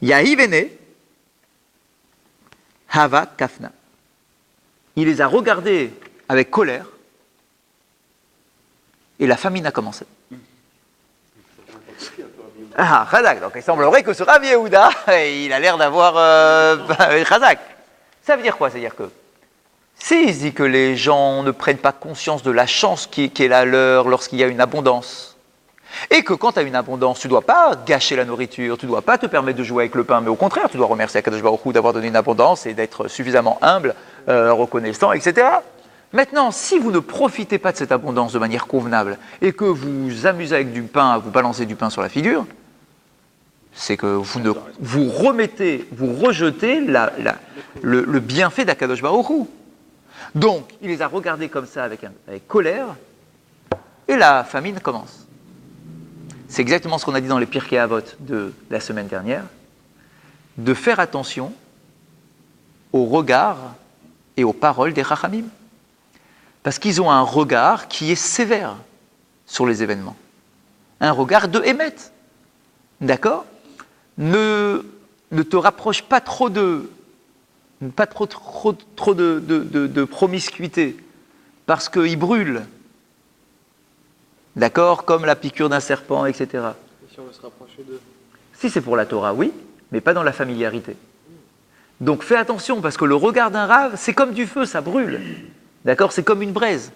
Speaker 1: Yahivene, Hava Kafna. Il les a regardés avec colère, et la famine a commencé. Ah, Chazak. Donc il semblerait que ce Rav Yehuda, il a l'air d'avoir Chazak. Ça veut dire quoi? C'est-à-dire que s'il se dit que les gens ne prennent pas conscience de la chance qui est la leur lorsqu'il y a une abondance, et que quand tu as une abondance, tu ne dois pas gâcher la nourriture, tu ne dois pas te permettre de jouer avec le pain, mais au contraire, tu dois remercier Akadosh Baruch Hu d'avoir donné une abondance et d'être suffisamment humble, reconnaissant, etc. Maintenant, si vous ne profitez pas de cette abondance de manière convenable et que vous vous amusez avec du pain, à vous balancer du pain sur la figure, c'est que vous rejetez le bienfait d'Akadosh Baruch Hu. Donc, il les a regardés comme ça avec colère, et la famine commence. C'est exactement ce qu'on a dit dans les Pirkei Avot de la semaine dernière, de faire attention aux regards et aux paroles des Chachamim. Parce qu'ils ont un regard qui est sévère sur les événements. Un regard de Hémet. D'accord? Ne te rapproche pas trop de promiscuité, parce qu'il brûle. D'accord? Comme la piqûre d'un serpent, etc.
Speaker 3: Et si on veut se rapprocher d'eux?
Speaker 1: Si c'est pour la Torah, oui, mais pas dans la familiarité. Donc fais attention, parce que le regard d'un rave, c'est comme du feu, ça brûle. D'accord? C'est comme une braise.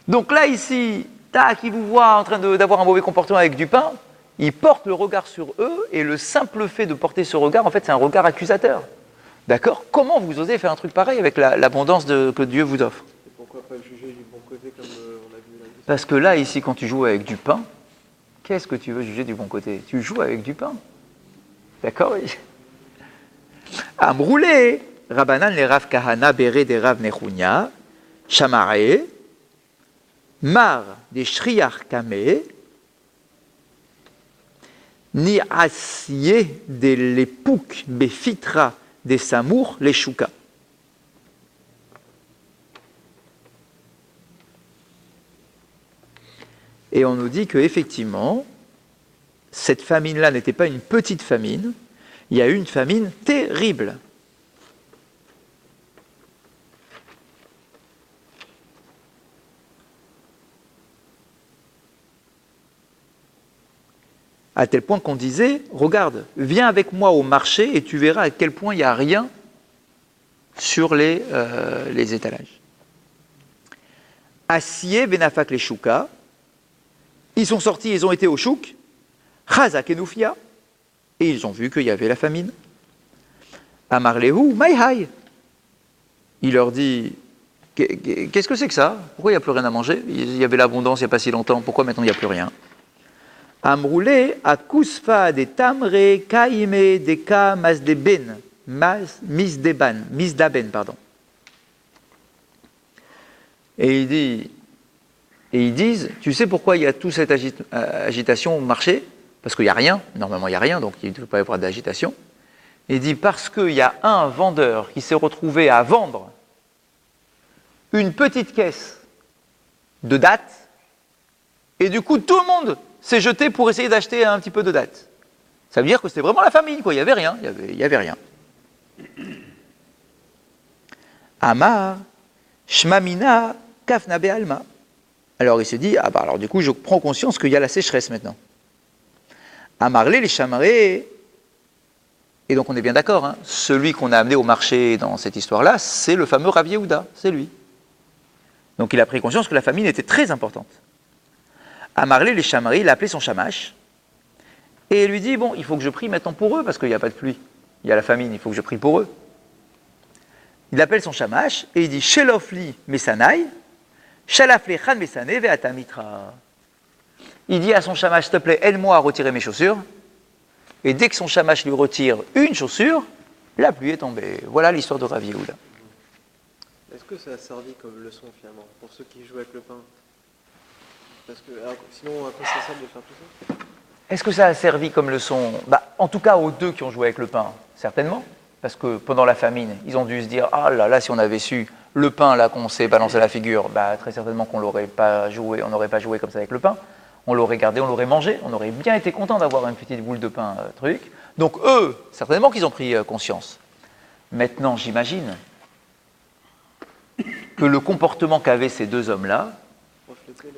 Speaker 1: Donc là, ici, tac, il vous voit en train d'avoir un mauvais comportement avec du pain, il porte le regard sur eux, et le simple fait de porter ce regard, en fait, c'est un regard accusateur. D'accord? Comment vous osez faire un truc pareil avec l'abondance que Dieu vous offre?
Speaker 3: Et pourquoi pas le juger du bon côté comme on a vu là?
Speaker 1: Parce que là, ici, quand tu joues avec du pain, qu'est-ce que tu veux juger du bon côté? Tu joues avec du pain. D'accord? Amroulé, Rabbanan le Rav Kahana Bere de Rav Nechunya, Shamare, Mar de Shriach Kame, Ni Asye de l'Epouk Befitra de Samour les Shuka. Et on nous dit qu'effectivement, cette famine-là n'était pas une petite famine, il y a eu une famine terrible. À tel point qu'on disait, regarde, viens avec moi au marché et tu verras à quel point il n'y a rien sur les étalages. Assié benafak les chouka, Ils sont sortis, ils ont été au chouk, Chazak et Noufia, et ils ont vu qu'il y avait la famine. Amar Lehu, Maïhaï. Il leur dit, qu'est-ce que c'est que ça? Pourquoi il n'y a plus rien à manger? Il y avait l'abondance il n'y a pas si longtemps, pourquoi maintenant il n'y a plus rien? Amroulé à Kusfa des Tamre, Kaime, des Ka, Masdeben, Misdaben, pardon. Et ils disent, tu sais pourquoi il y a toute cette agitation au marché? Parce qu'il n'y a rien, normalement il n'y a rien, donc il ne peut pas y avoir d'agitation. Il dit, parce qu'il y a un vendeur qui s'est retrouvé à vendre une petite caisse de dattes, et du coup tout le monde s'est jeté pour essayer d'acheter un petit peu de dattes. Ça veut dire que c'était vraiment la famille, quoi. Il n'y avait rien, il y avait rien. Amar, Shmamina, Kafna Be'alma. Alors il se dit, ah bah alors du coup je prends conscience qu'il y a la sécheresse maintenant. Amarlé les chamarés. Et donc on est bien d'accord, hein, celui qu'on a amené au marché dans cette histoire-là, c'est le fameux Rav Yehuda, c'est lui. Donc il a pris conscience que la famine était très importante. Amarlé les chamarés, il a appelé son chamash, et il lui dit, bon, il faut que je prie maintenant pour eux, parce qu'il n'y a pas de pluie, il y a la famine, il faut que je prie pour eux. Il appelle son chamash, et il dit, Shelofli Mesanai, Shalafli Khan Mesane Veata Mitra. Il dit à son chamash, s'il te plaît, aide-moi à retirer mes chaussures. Et dès que son chamash lui retire une chaussure, la pluie est tombée. Voilà l'histoire de Rav Yehuda.
Speaker 3: Est-ce que ça a servi comme leçon finalement pour ceux qui jouent avec le pain? Parce que sinon, à quoi ça sert de faire tout ça?
Speaker 1: Est-ce que ça a servi comme leçon? En tout cas, aux deux qui ont joué avec le pain, certainement. Parce que pendant la famine, ils ont dû se dire, ah là là, si on avait su le pain là qu'on s'est balancé la figure, très certainement qu'on l'aurait pas joué, on n'aurait pas joué comme ça avec le pain. On l'aurait gardé, on l'aurait mangé, on aurait bien été content d'avoir une petite boule de pain, truc. Donc eux, certainement qu'ils ont pris conscience. Maintenant, j'imagine que le comportement qu'avaient ces deux hommes-là,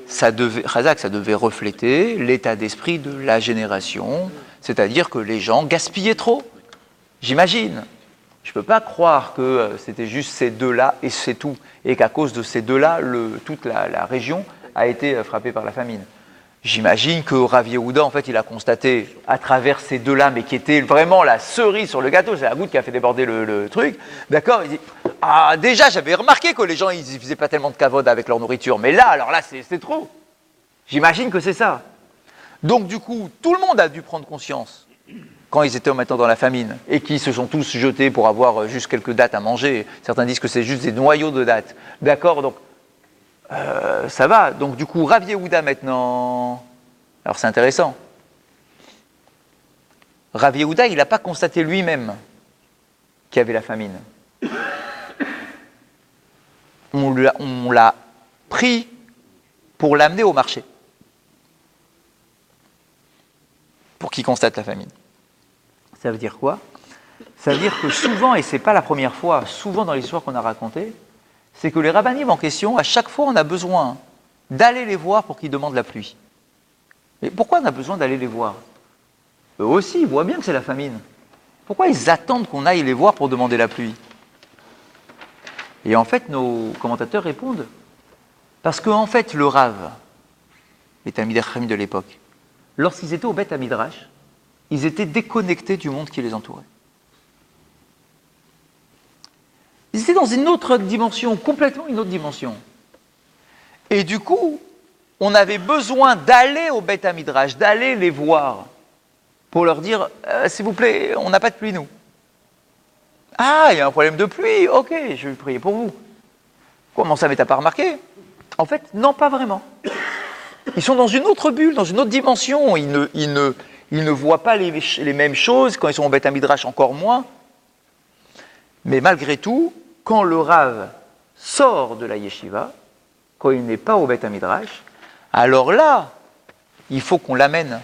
Speaker 1: ça devait refléter l'état d'esprit de la génération, c'est-à-dire que les gens gaspillaient trop. J'imagine. Je ne peux pas croire que c'était juste ces deux-là et c'est tout, et qu'à cause de ces deux-là, toute la région a été frappée par la famine. J'imagine que Rav Yehuda, en fait, il a constaté à travers ces deux-là, mais qui étaient vraiment la cerise sur le gâteau, c'est la goutte qui a fait déborder le truc, d'accord? Il dit, ah, déjà, j'avais remarqué que les gens, ils ne faisaient pas tellement de kavod avec leur nourriture, mais là, alors là, c'est trop. J'imagine que c'est ça. Donc, du coup, tout le monde a dû prendre conscience, quand ils étaient maintenant dans la famine, et qui se sont tous jetés pour avoir juste quelques dattes à manger. Certains disent que c'est juste des noyaux de dattes, d'accord? Donc, ça va. Donc du coup, Rav Yehuda maintenant, alors c'est intéressant. Rav Yehuda, il n'a pas constaté lui-même qu'il y avait la famine. On l'a pris pour l'amener au marché, pour qu'il constate la famine. Ça veut dire quoi? Ça veut dire que souvent, et ce n'est pas la première fois, souvent dans l'histoire qu'on a racontée, c'est que les rabbinim en question, à chaque fois, on a besoin d'aller les voir pour qu'ils demandent la pluie. Mais pourquoi on a besoin d'aller les voir? Eux aussi, ils voient bien que c'est la famine. Pourquoi ils attendent qu'on aille les voir pour demander la pluie? Et en fait, nos commentateurs répondent, parce qu'en fait, le Rav, les Talmidei Chachamim de l'époque, lorsqu'ils étaient au Beth Midrash, ils étaient déconnectés du monde qui les entourait. Ils étaient dans une autre dimension, complètement une autre dimension. Et du coup, on avait besoin d'aller au Beth Midrash, d'aller les voir, pour leur dire, s'il vous plaît, on n'a pas de pluie, nous. Ah, il y a un problème de pluie, ok, je vais prier pour vous. Comment ça, mais t'as pas remarqué? En fait, non, pas vraiment. Ils sont dans une autre bulle, dans une autre dimension. Ils ne voient pas les mêmes choses, quand ils sont au Beth Midrash, encore moins. Mais malgré tout, quand le Rav sort de la yeshiva, quand il n'est pas au Beth Midrash, alors là, il faut qu'on l'amène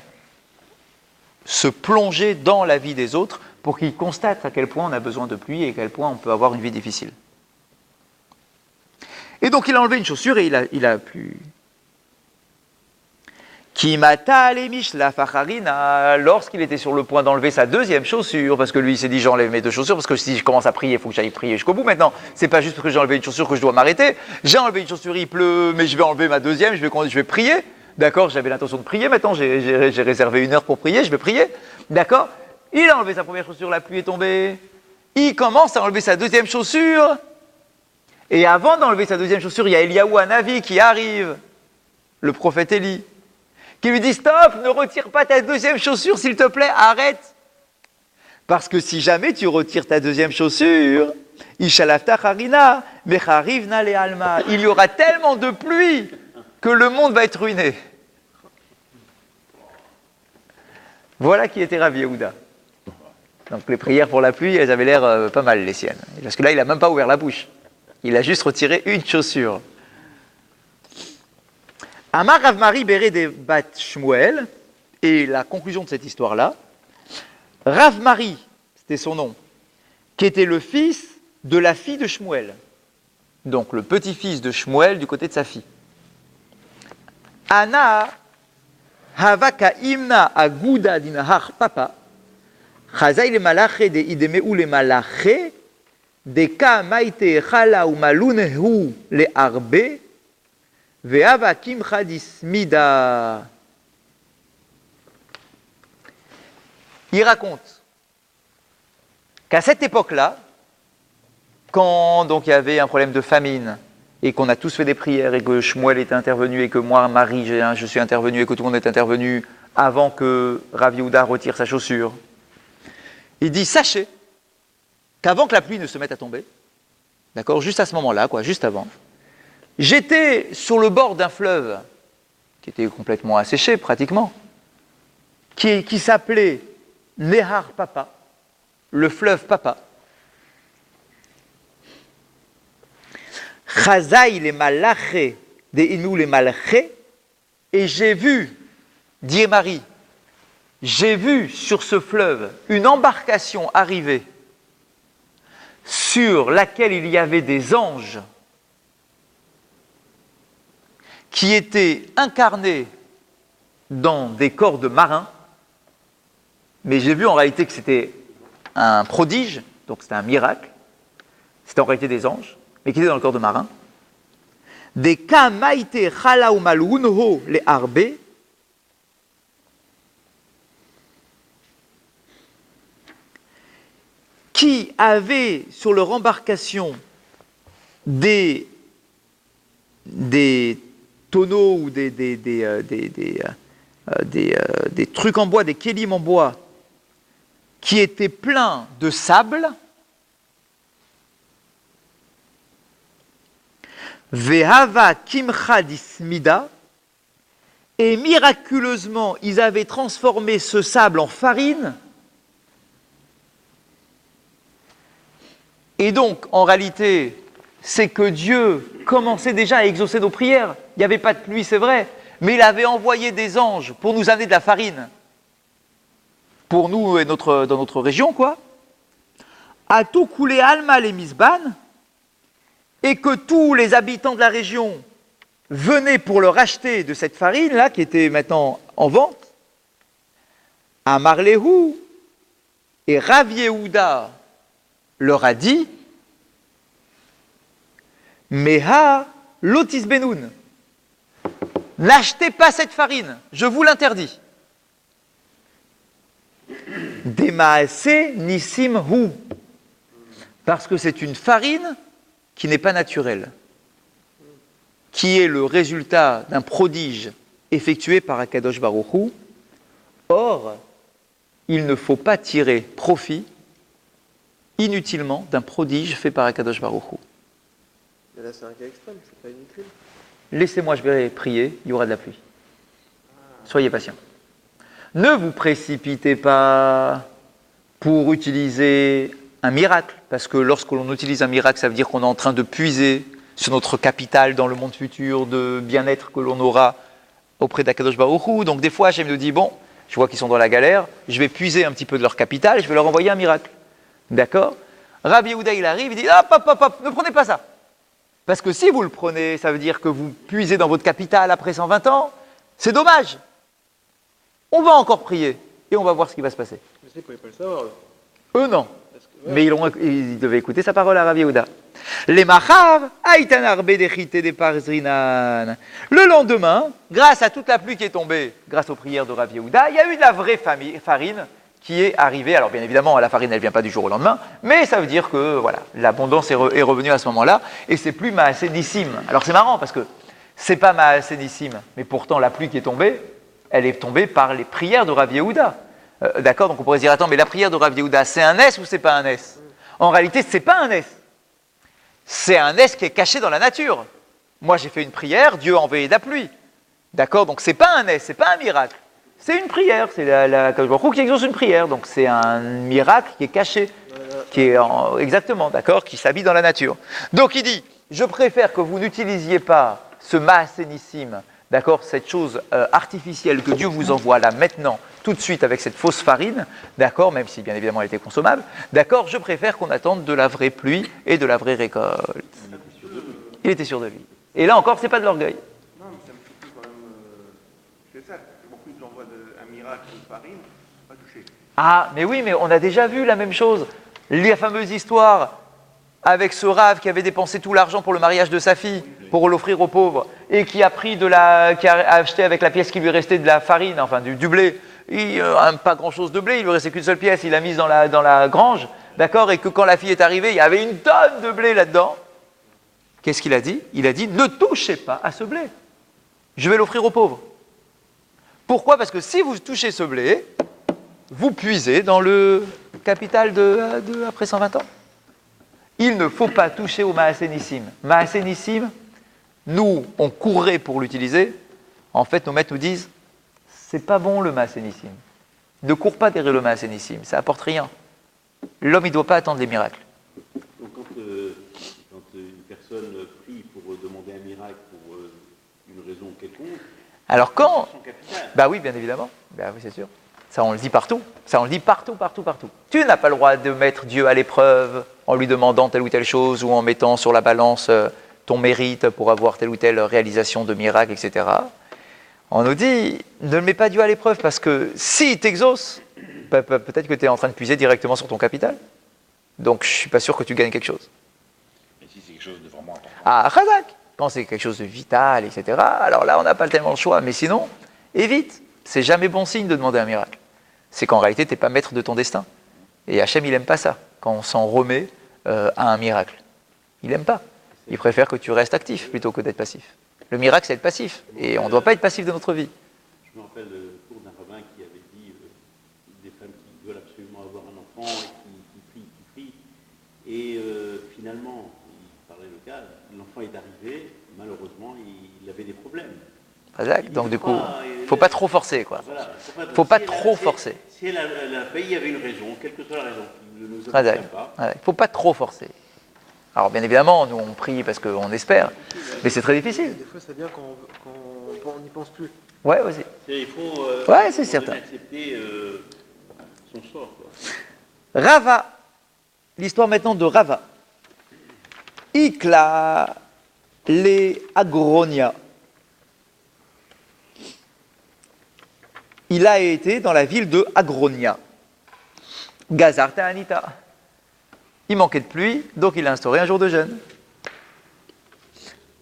Speaker 1: se plonger dans la vie des autres pour qu'il constate à quel point on a besoin de pluie et à quel point on peut avoir une vie difficile. Et donc il a enlevé une chaussure et il a plu. Lorsqu'il était sur le point d'enlever sa deuxième chaussure, parce que lui il s'est dit j'enlève mes deux chaussures, parce que si je commence à prier, il faut que j'aille prier jusqu'au bout maintenant. C'est pas juste parce que j'ai enlevé une chaussure que je dois m'arrêter. J'ai enlevé une chaussure, il pleut, mais je vais enlever ma deuxième, je vais prier. D'accord, j'avais l'intention de prier, maintenant j'ai réservé 1 heure pour prier, je vais prier. D'accord. Il a enlevé sa première chaussure, la pluie est tombée. Il commence à enlever sa deuxième chaussure. Et avant d'enlever sa deuxième chaussure, il y a Eliaou Hanavi qui arrive, le prophète Élie, qui lui dit « Stop, ne retire pas ta deuxième chaussure, s'il te plaît, arrête !» Parce que si jamais tu retires ta deuxième chaussure, Ishalafta Harina, Mecharivna le Alma, il y aura tellement de pluie que le monde va être ruiné. Voilà qui était Rav Yehuda. Donc les prières pour la pluie, elles avaient l'air pas mal les siennes. Parce que là, il n'a même pas ouvert la bouche. Il a juste retiré une chaussure. Amar Rav Mari Béré de Bat Shmuel, et la conclusion de cette histoire-là, Rav Mari, c'était son nom, qui était le fils de la fille de Shmuel. Donc le petit-fils de Shmuel du côté de sa fille. Ana Havaka Imna Aguda Dinahar Papa, Chazai le Malaché de Idemeu le Malaché, de Ka Maite Chala ou Malunehu le Arbe, Veava Kim Chadis Mida. Il raconte qu'à cette époque-là, quand donc il y avait un problème de famine et qu'on a tous fait des prières et que Shmuel est intervenu et que moi, Marie, je suis intervenu et que tout le monde est intervenu avant que Rav Yehuda retire sa chaussure, il dit, sachez qu'avant que la pluie ne se mette à tomber, d'accord, juste à ce moment-là, juste avant, j'étais sur le bord d'un fleuve qui était complètement asséché pratiquement, qui s'appelait Nehar Papa, le fleuve Papa. Chazai les malaché, des inou les malaché, et j'ai vu, dit Marie, j'ai vu sur ce fleuve une embarcation arriver sur laquelle il y avait des anges qui étaient incarnés dans des corps de marins, mais j'ai vu en réalité que c'était un prodige, donc c'était un miracle, c'était en réalité des anges, mais qui étaient dans le corps de marins. Des kamaite chala ou malunho les arbe, qui avaient sur leur embarcation des tonneaux ou des trucs en bois, des kélim en bois, qui étaient pleins de sable, Vehava kimcha dismida, et miraculeusement, ils avaient transformé ce sable en farine. Et donc, en réalité, c'est que Dieu commençait déjà à exaucer nos prières. Il n'y avait pas de pluie, c'est vrai, mais il avait envoyé des anges pour nous amener de la farine. Pour nous et dans notre région, quoi. A tout coulé alma les misban, et que tous les habitants de la région venaient pour leur acheter de cette farine-là, qui était maintenant en vente. À Marlehu, et Rav Yehuda leur a dit, Meha lotis benoun, n'achetez pas cette farine, je vous l'interdis. Demaase nissim hu, parce que c'est une farine qui n'est pas naturelle, qui est le résultat d'un prodige effectué par Akadosh Baruch Hu. Or, il ne faut pas tirer profit inutilement d'un prodige fait par Akadosh Baruch Hu.
Speaker 3: Mais là, c'est un cas extrême, c'est pas inutile.
Speaker 1: Laissez-moi, je vais prier, il y aura de la pluie. Soyez patients. Ne vous précipitez pas pour utiliser un miracle, parce que lorsque l'on utilise un miracle, ça veut dire qu'on est en train de puiser sur notre capital dans le monde futur de bien-être que l'on aura auprès d'Akadosh Baruch Hu. Donc des fois, Hachem nous dit, bon, je vois qu'ils sont dans la galère, je vais puiser un petit peu de leur capital et je vais leur envoyer un miracle. D'accord? Rav Yehuda, il arrive, il dit, hop, ne prenez pas ça. Parce que si vous le prenez, ça veut dire que vous puisez dans votre capital après 120 ans, c'est dommage. On va encore prier et on va voir ce qui va se passer.
Speaker 3: Mais ça, ils ne pouvaient pas le savoir.
Speaker 1: Eux, non.
Speaker 3: Parce que, ouais,
Speaker 1: Mais ils devaient écouter sa parole à Rav Yehuda. Les machav, aïtan arbe dechite de parzrinan. Le lendemain, grâce à toute la pluie qui est tombée, grâce aux prières de Rav Yehuda, il y a eu de la vraie farine qui est arrivée. Alors bien évidemment, la farine, elle ne vient pas du jour au lendemain, mais ça veut dire que voilà, l'abondance est revenue à ce moment-là, et c'est plus Maaseh Nissim. Alors c'est marrant parce que c'est pas Maaseh Nissim, mais pourtant la pluie qui est tombée, elle est tombée par les prières de Rav Yehuda. D'accord, donc on pourrait se dire, attends, mais la prière de Rav Yehuda, c'est un S ou c'est pas un S? En réalité, c'est pas un S. C'est un S qui est caché dans la nature. Moi, j'ai fait une prière, Dieu a envoyé de la pluie. D'accord, donc c'est pas un S, c'est pas un miracle. C'est une prière, c'est la qui exauce une prière. Donc c'est un miracle qui est caché, qui est exactement, d'accord, qui s'habille dans la nature. Donc il dit, je préfère que vous n'utilisiez pas ce Maaseh Nissim, d'accord, cette chose artificielle que Dieu vous envoie là maintenant, tout de suite avec cette fausse farine, d'accord, même si bien évidemment elle était consommable, d'accord, je préfère qu'on attende de la vraie pluie et de la vraie récolte. Il était sûr de lui. Et là encore, c'est pas de l'orgueil.
Speaker 4: Non, mais ça me surtout quand même. C'est ça, beaucoup nous envoient un miracle de farine, pas touché.
Speaker 1: Ah, mais oui, mais on a déjà vu la même chose. La fameuse histoire avec ce rave qui avait dépensé tout l'argent pour le mariage de sa fille, pour l'offrir aux pauvres, et qui a pris qui a acheté avec la pièce qui lui restait de la farine, enfin du blé. Pas grand-chose de blé, il lui restait qu'une seule pièce, il l'a mise dans la grange, d'accord, et que quand la fille est arrivée, il y avait une tonne de blé là-dedans. Qu'est-ce qu'il a dit? Il a dit, ne touchez pas à ce blé. Je vais l'offrir aux pauvres. Pourquoi? Parce que si vous touchez ce blé, vous puisez dans le capital de après 120 ans. Il ne faut pas toucher au Maaseh Nissim. Maaseh Nissim, nous, on courrait pour l'utiliser. En fait, nos maîtres nous disent, c'est pas bon le Maaseh Nissim. Ne cours pas derrière le Maaseh Nissim, ça apporte rien. L'homme, il ne doit pas attendre les miracles.
Speaker 5: Donc quand une personne prie pour demander un miracle pour une raison quelconque,
Speaker 1: alors quand...
Speaker 5: son capital.
Speaker 1: Bah oui, bien évidemment. Bah oui, c'est sûr. Ça, on le dit partout. Ça, on le dit partout. Tu n'as pas le droit de mettre Dieu à l'épreuve en lui demandant telle ou telle chose ou en mettant sur la balance ton mérite pour avoir telle ou telle réalisation de miracle, etc. On nous dit, ne le mets pas Dieu à l'épreuve parce que s'il t'exauce, peut-être que tu es en train de puiser directement sur ton capital. Donc, je ne suis pas sûr que tu gagnes quelque chose.
Speaker 2: Mais si c'est quelque chose de vraiment important.
Speaker 1: Ah, Chazak, quand c'est quelque chose de vital, etc., alors là, on n'a pas tellement le choix. Mais sinon, évite. C'est jamais bon signe de demander un miracle. C'est qu'en réalité, tu n'es pas maître de ton destin. Et Hachem, il n'aime pas ça, quand on s'en remet à un miracle. Il n'aime pas. Il préfère que tu restes actif plutôt que d'être passif. Le miracle, c'est être passif. Et on ne doit pas être passif de notre vie.
Speaker 5: Je me rappelle le cours d'un rabbin qui avait dit des femmes qui veulent absolument avoir un enfant et qui prient. Et finalement, il parlait le cas, l'enfant est arrivé, malheureusement, il avait des problèmes.
Speaker 1: Exact. Donc du coup, il ne faut pas trop forcer, quoi.
Speaker 5: Voilà,
Speaker 1: faut pas trop forcer.
Speaker 5: Si elle a payé, il y avait une raison, quelle que soit la raison, qui ne nous appartient pas.
Speaker 1: Il ne faut pas trop forcer. Alors bien évidemment, nous on prie parce qu'on espère, mais c'est très difficile.
Speaker 3: Des fois, c'est bien quand on n'y pense plus.
Speaker 1: Ouais, aussi.
Speaker 5: Il faut
Speaker 1: Ouais, c'est certain.
Speaker 5: accepter son sort. Quoi.
Speaker 1: Rava. L'histoire maintenant de Rava. Ikla le Agronia. Il a été dans la ville de Agronia. Gazar Ta'anita. Il manquait de pluie, donc il a instauré un jour de jeûne.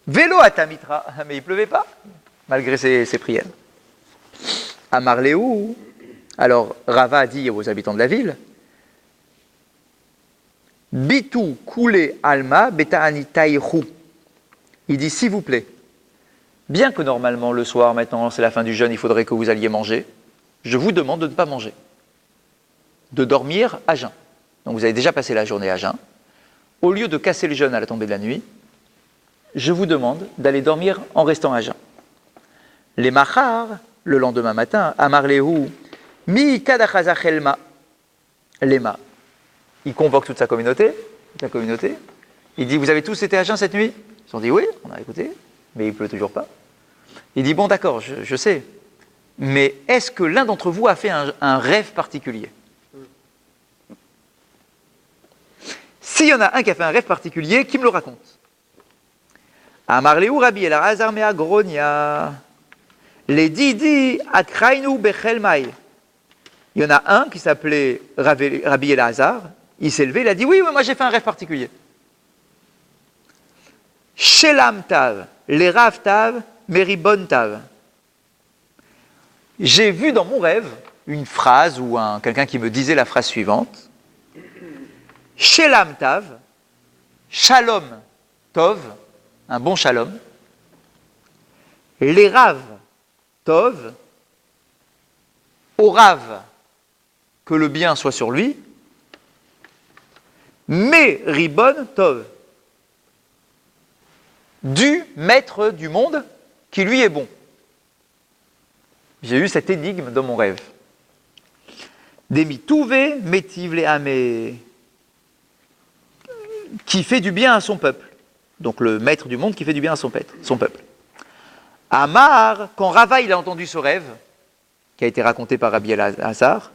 Speaker 1: Vélo à Tamitra, mais il ne pleuvait pas, malgré ses prières. À Marléou, alors Rava a dit aux habitants de la ville, Bitou koulé alma beta'anitaïrou. Il dit, s'il vous plaît, bien que normalement le soir, maintenant c'est la fin du jeûne, il faudrait que vous alliez manger, je vous demande de ne pas manger, de dormir à jeun. Donc vous avez déjà passé la journée à jeun. Au lieu de casser le jeûne à la tombée de la nuit, je vous demande d'aller dormir en restant à jeun. Les machar, le lendemain matin, Amar Lehu, mi kadachazachelma, lema. Il convoque toute sa communauté, Il dit, vous avez tous été à jeun cette nuit? Ils ont dit, oui, on a écouté, mais il ne pleut toujours pas. Il dit, bon d'accord, je sais, mais est-ce que l'un d'entre vous a fait un rêve particulier? S'il y en a un qui a fait un rêve particulier, qui me le raconte? Amar Lehu Rabbi Elazar me Agronia. Les Didi Akrainu Bechelmaï. Il y en a un qui s'appelait Rabbi Elazar. Il s'est levé, il a dit, oui, moi j'ai fait un rêve particulier. Shelam Tav, les Rav Tav, Meribon Tav. J'ai vu dans mon rêve une phrase ou quelqu'un qui me disait la phrase suivante. Shelam Tav, Shalom Tov, un bon Shalom. Les Rav Tov, au Rav, que le bien soit sur lui. Mais Ribon Tov, du maître du monde qui lui est bon. J'ai eu cette énigme dans mon rêve. Demitouvé, métiv les amé, qui fait du bien à son peuple. Donc le maître du monde qui fait du bien à son peuple. Amar, quand Rava il a entendu ce rêve, qui a été raconté par Rabbi Elazar,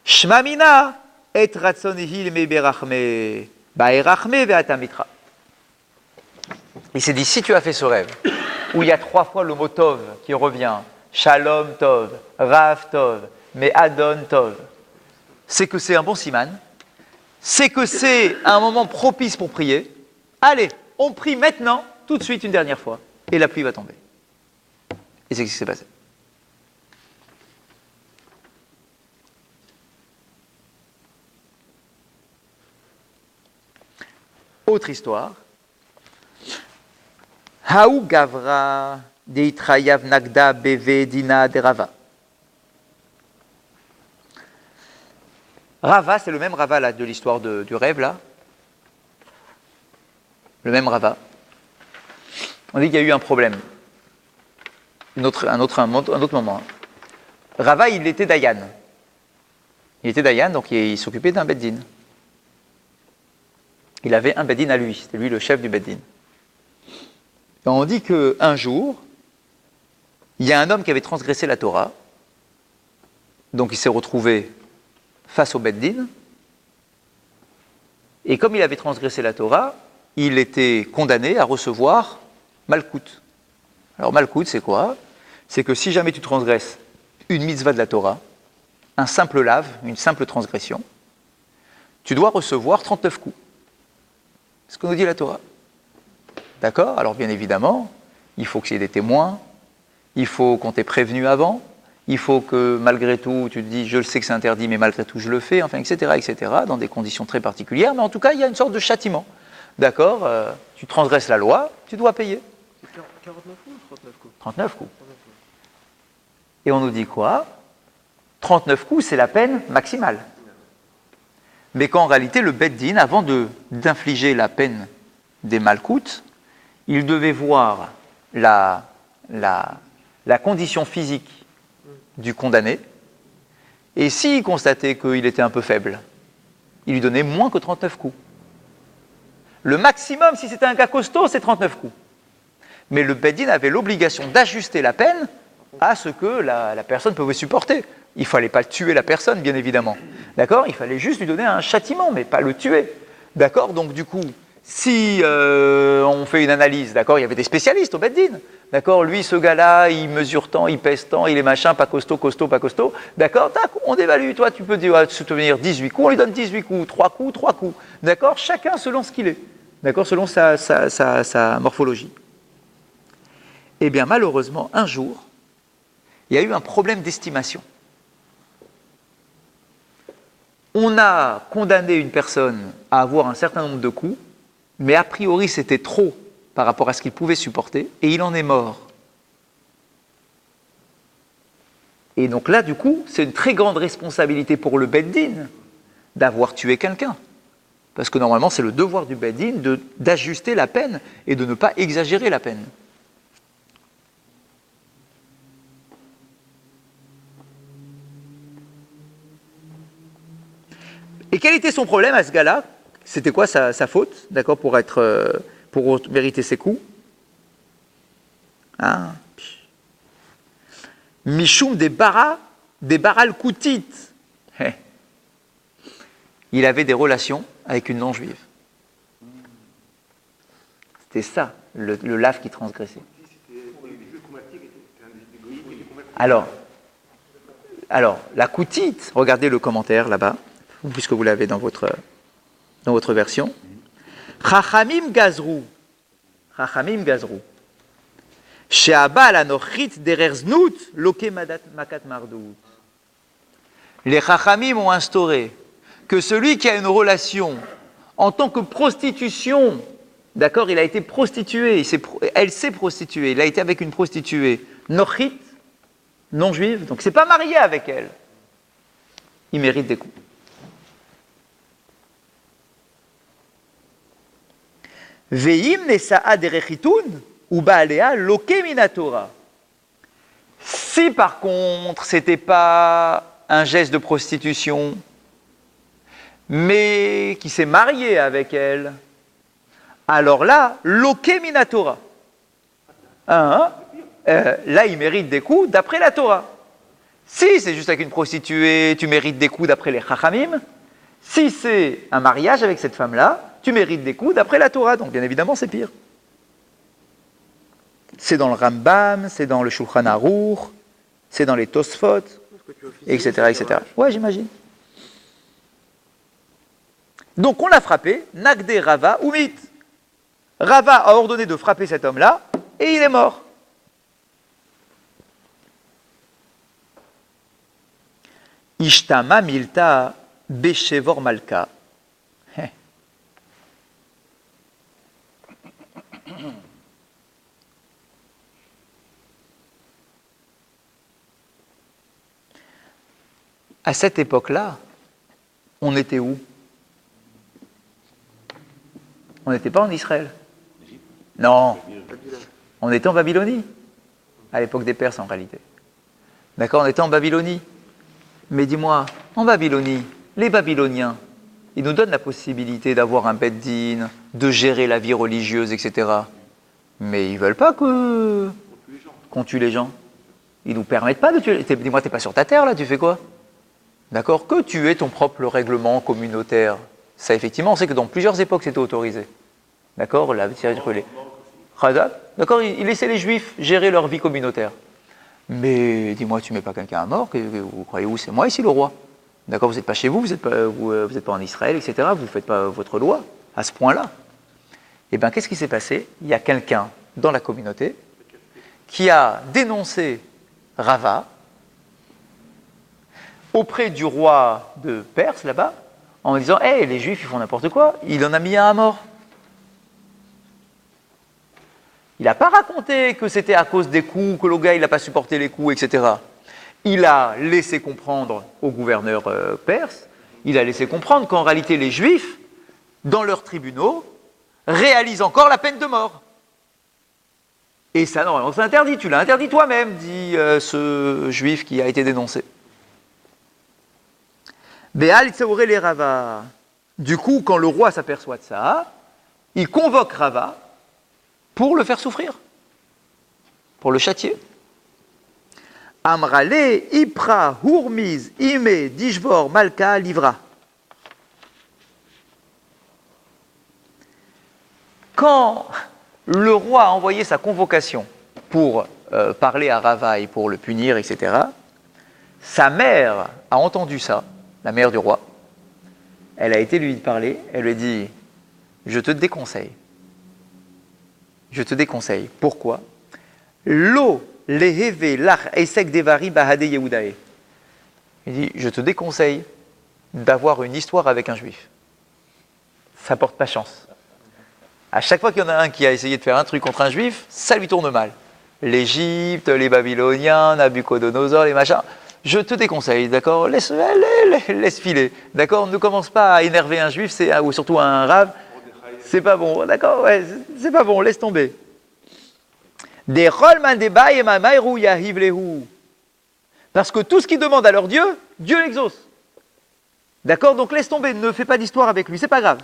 Speaker 1: Shmamina et ratzonihi me berachme, baerachme ve'atamitra. Il s'est dit, si tu as fait ce rêve, où il y a 3 fois le mot Tov qui revient, Shalom Tov, Rav Tov, mais Adon Tov, c'est que c'est un bon siman, c'est que c'est un moment propice pour prier. Allez, on prie maintenant, tout de suite, une dernière fois, et la pluie va tomber. Et c'est ce qui s'est passé. Autre histoire. Haou Gavra deitrayav nagda beve dina de Rava. Rava, c'est le même Rava là, de l'histoire du rêve là. Le même Rava. On dit qu'il y a eu un problème. Un autre moment. Rava, il était Dayan. Il était Dayan, donc il s'occupait d'un Beddin. Il avait un Beddin à lui, c'était lui le chef du Beddin. Et on dit qu'un jour, il y a un homme qui avait transgressé la Torah, donc il s'est retrouvé face au Beddin, et comme il avait transgressé la Torah, il était condamné à recevoir Malkout. Alors Malkout, c'est quoi? C'est que si jamais tu transgresses une mitzvah de la Torah, un simple lave, une simple transgression, tu dois recevoir 39 coups. C'est ce que nous dit la Torah. D'accord? Alors bien évidemment, il faut qu'il y ait des témoins, il faut qu'on t'ait prévenu avant, il faut que malgré tout, tu te dis, je le sais que c'est interdit, mais malgré tout, je le fais, enfin, etc., dans des conditions très particulières, mais en tout cas, il y a une sorte de châtiment. D'accord? Tu transgresses la loi, tu dois payer.
Speaker 3: C'est 49 coups ou 39 coups?
Speaker 1: 39 coups. Et on nous dit quoi? 39 coups, c'est la peine maximale. Mais qu'en réalité, le Beddin, avant d'infliger la peine des Malkout, il devait voir la condition physique du condamné, et s'il constatait qu'il était un peu faible, il lui donnait moins que 39 coups. Le maximum, si c'était un cas costaud, c'est 39 coups. Mais le Beddin avait l'obligation d'ajuster la peine à ce que la personne pouvait supporter. Il ne fallait pas tuer la personne, bien évidemment. D'accord? Il fallait juste lui donner un châtiment, mais pas le tuer. D'accord? Donc du coup, si on fait une analyse, d'accord, il y avait des spécialistes au Beddin. D'accord? Lui, ce gars-là, il mesure tant, il pèse tant, il est machin, pas costaud, pas costaud. D'accord? Tac, on évalue. Toi, tu peux soutenir 18 coups, on lui donne 18 coups, 3 coups. D'accord? Chacun selon ce qu'il est. D'accord? Selon sa morphologie. Eh bien, malheureusement, un jour, il y a eu un problème d'estimation. On a condamné une personne à avoir un certain nombre de coups, mais a priori c'était trop par rapport à ce qu'il pouvait supporter, et il en est mort. Et donc là, du coup, c'est une très grande responsabilité pour le Beddin d'avoir tué quelqu'un. Parce que normalement, c'est le devoir du Beddin d'ajuster la peine et de ne pas exagérer la peine. Et quel était son problème à ce gars-là? C'était quoi sa faute, d'accord, pour mériter ses coups? Mishum des baral koutit. Il avait des relations avec une non-juive. C'était ça, le lave qui transgressait. Alors, la koutite, regardez le commentaire là-bas, puisque vous l'avez dans votre version. Chachamim gazrou. Chachamim gazru. She'abal anochit derer znut loke makat mardut. Les Chachamim ont instauré que celui qui a une relation en tant que prostitution, d'accord, il a été prostitué, elle s'est prostituée, il a été avec une prostituée, nochit, non juive, donc c'est pas marié avec elle, il mérite des coups. Veim nesa'a derechitun ou baalea loke minatora. Si par contre c'était pas un geste de prostitution, mais qui s'est marié avec elle, alors là, loke minatora. Là, il mérite des coups d'après la Torah. Si c'est juste avec une prostituée, tu mérites des coups d'après les Chachamim. Si c'est un mariage avec cette femme-là, tu mérites des coups d'après la Torah. Donc bien évidemment, c'est pire. C'est dans le Rambam, c'est dans le Shulchan Aruch, c'est dans les Tosfot, etc., etc. Ouais, j'imagine. Donc on l'a frappé, Nagde Rava ou Mit. Rava a ordonné de frapper cet homme-là, et il est mort. Ishtama milta beshevor malka. À cette époque-là, on était où? On n'était pas en Israël. Non, on était en Babylonie, à l'époque des Perses en réalité. D'accord, on était en Babylonie. Mais dis-moi, en Babylonie, les Babyloniens, ils nous donnent la possibilité d'avoir un beth din, de gérer la vie religieuse, etc. Mais ils ne veulent pas qu'on tue les gens. Ils ne nous permettent pas de tuer. Dis-moi, tu n'es pas sur ta terre là, tu fais quoi? D'accord, que tu aies ton propre règlement communautaire. Ça, effectivement, on sait que dans plusieurs époques, c'était autorisé. D'accord, d'accord, il laissait les Juifs gérer leur vie communautaire. Mais dis-moi, tu mets pas quelqu'un à mort, vous croyez où? C'est moi ici le roi. D'accord, vous n'êtes pas chez vous, vous n'êtes pas en Israël, etc. Vous ne faites pas votre loi à ce point-là. Eh bien, qu'est-ce qui s'est passé? Il y a quelqu'un dans la communauté qui a dénoncé Rava auprès du roi de Perse, là-bas, en disant « Hey, les Juifs, ils font n'importe quoi. » Il en a mis un à mort. Il n'a pas raconté que c'était à cause des coups, que le gars, il n'a pas supporté les coups, etc. Il a laissé comprendre au gouverneur perse, il a laissé comprendre qu'en réalité, les Juifs, dans leurs tribunaux, réalisent encore la peine de mort. Et ça, normalement, c'est interdit. Tu l'as interdit toi-même, dit ce Juif qui a été dénoncé. Béal Tsaouré les Rava. Du coup, quand le roi s'aperçoit de ça, il convoque Rava pour le faire souffrir, pour le châtier. Amrale, Ipra, Hurmiz, Ime, Dishvor, Malka, Livra. Quand le roi a envoyé sa convocation pour parler à Rava et pour le punir, etc., sa mère a entendu ça, la mère du roi. Elle a été lui parler, elle lui a dit « Je te déconseille. Je te déconseille. Pourquoi ? Lo leheve lach esek devari bahade Yehudae. » Il dit « Je te déconseille d'avoir une histoire avec un juif. Ça porte pas chance. À chaque fois qu'il y en a un qui a essayé de faire un truc contre un juif, ça lui tourne mal. L'Égypte, les Babyloniens, Nabucodonosor, les machins. Je te déconseille, d'accord ? Laisse filer, d'accord ? Ne commence pas à énerver un juif, ou surtout un rave. C'est pas bon, d'accord ? Ouais, c'est pas bon, laisse tomber. Parce que tout ce qu'ils demandent à leur Dieu, Dieu l'exauce. D'accord ? Donc laisse tomber, ne fais pas d'histoire avec lui, c'est pas grave.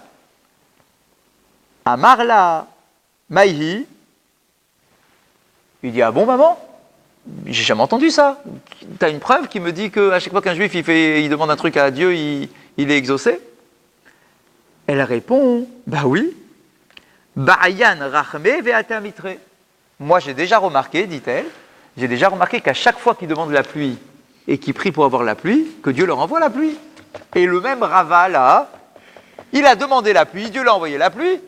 Speaker 1: Amarla Maïhi, il dit, ah bon maman ? J'ai jamais entendu ça. Tu as une preuve qui me dit qu'à chaque fois qu'un juif il demande un truc à Dieu, il est exaucé? Elle répond, bah oui. Ba'ayan rachme ve'ata mitre. Moi j'ai déjà remarqué, dit-elle, j'ai déjà remarqué qu'à chaque fois qu'ils demandent la pluie et qu'ils prient pour avoir la pluie, que Dieu leur envoie la pluie. Et le même Rava là, il a demandé la pluie, Dieu l'a envoyé la pluie.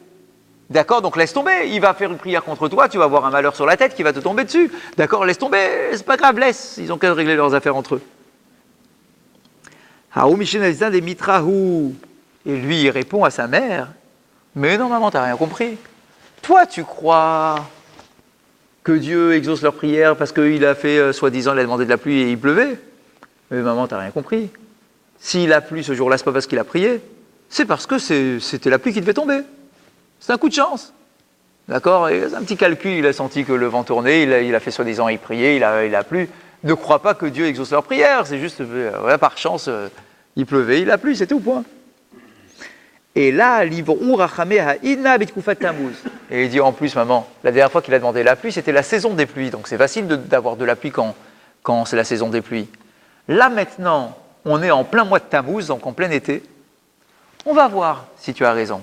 Speaker 1: D'accord? Donc laisse tomber. Il va faire une prière contre toi, tu vas avoir un malheur sur la tête qui va te tomber dessus. D'accord? Laisse tomber, c'est pas grave, laisse. Ils ont qu'à régler leurs affaires entre eux. Et lui, il répond à sa mère, mais non, maman, t'as rien compris. Toi, tu crois que Dieu exauce leurs prières parce qu'il a fait, soi-disant, il a demandé de la pluie et il pleuvait. Mais maman, t'as rien compris. S'il a plu ce jour-là, c'est pas parce qu'il a prié, c'est parce que c'était la pluie qui devait tomber. C'est un coup de chance. D'accord? Et c'est un petit calcul, il a senti que le vent tournait, il a fait soi-disant, il priait, il a plu. Ne crois pas que Dieu exauce leurs prières, c'est juste, par chance, il pleuvait, il a plu, c'est tout, point. Et là, et il dit en plus, maman, la dernière fois qu'il a demandé la pluie, c'était la saison des pluies. Donc c'est facile d'avoir de la pluie quand c'est la saison des pluies. Là maintenant, on est en plein mois de Tammuz, donc en plein été. On va voir si tu as raison.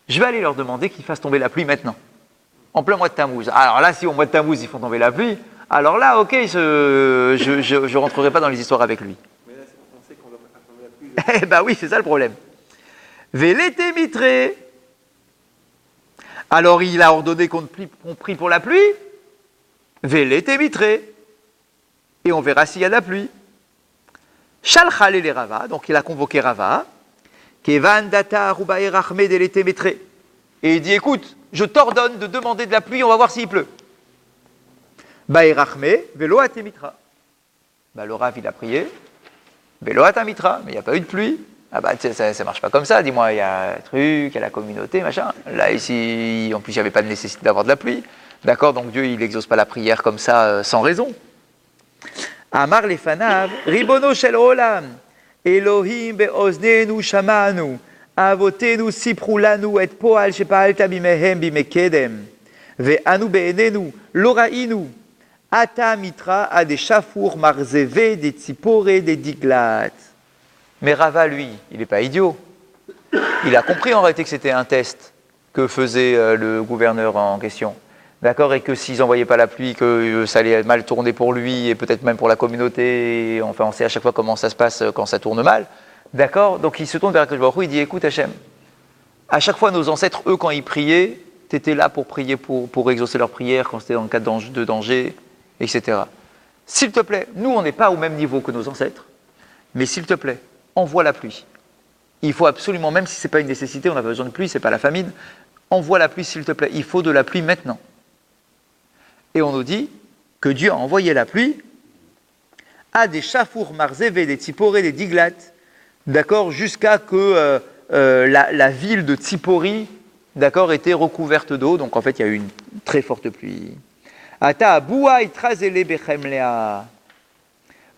Speaker 1: Je vais aller leur demander qu'ils fassent tomber la pluie maintenant. En plein mois de Tammuz. Alors là, si au mois de Tammuz, ils font tomber la pluie, alors là, ok, je ne rentrerai pas dans les histoires avec lui.
Speaker 4: Mais là, on sait qu'on doit attendre la pluie.
Speaker 1: Eh ben oui, c'est ça le problème. Vélété mitré. Alors il a ordonné qu'on prie pour la pluie. Vélété mitré. Et on verra s'il y a de la pluie. Shalchale les Rava, donc il a convoqué Rava. Kevan data rubae rachme délété mitré. Et il dit écoute, je t'ordonne de demander de la pluie, on va voir s'il pleut. Bae rachme, vélo atemitra. Bah le Rav il a prié. Vélo atemitra, mais il n'y a pas eu de pluie. Ah bah ça marche pas comme ça, dis-moi, il y a un truc, il y a la communauté, machin. Là ici, en plus il n'y avait pas de nécessité d'avoir de la pluie. D'accord, donc Dieu il n'exauce pas la prière comme ça, sans raison. Amar lefanav, ribono shel olam, Elohim beoznenu shamanu, avotenu sipru lanu et poal shepa'alta bimehem bimekedem, ve'anu be'enenu lo ra'inu, ata mitra a des shafur marzeve, des tzipore, des diglat. Mais Rava, lui, il n'est pas idiot. Il a compris en réalité que c'était un test que faisait le gouverneur en question. D'accord? Et que s'ils n'envoyaient pas la pluie, que ça allait mal tourner pour lui et peut-être même pour la communauté. Et enfin, on sait à chaque fois comment ça se passe quand ça tourne mal. D'accord? Donc il se tourne vers Akadosh Baruch Hu, il dit écoute Hachem, à chaque fois nos ancêtres, eux, quand ils priaient, tu étais là pour prier, pour exaucer leurs prières quand c'était dans le cas de danger, etc. S'il te plaît, nous on n'est pas au même niveau que nos ancêtres, mais s'il te plaît, envoie la pluie. Il faut absolument, même si ce n'est pas une nécessité, on n'a pas besoin de pluie, ce n'est pas la famine, envoie la pluie s'il te plaît, il faut de la pluie maintenant. Et on nous dit que Dieu a envoyé la pluie à des chafour marzévé, des tziporé, des diglat, d'accord, jusqu'à que la ville de Tzipori, d'accord, était recouverte d'eau, donc en fait il y a eu une très forte pluie. Ata aboua itrazele bechemlea.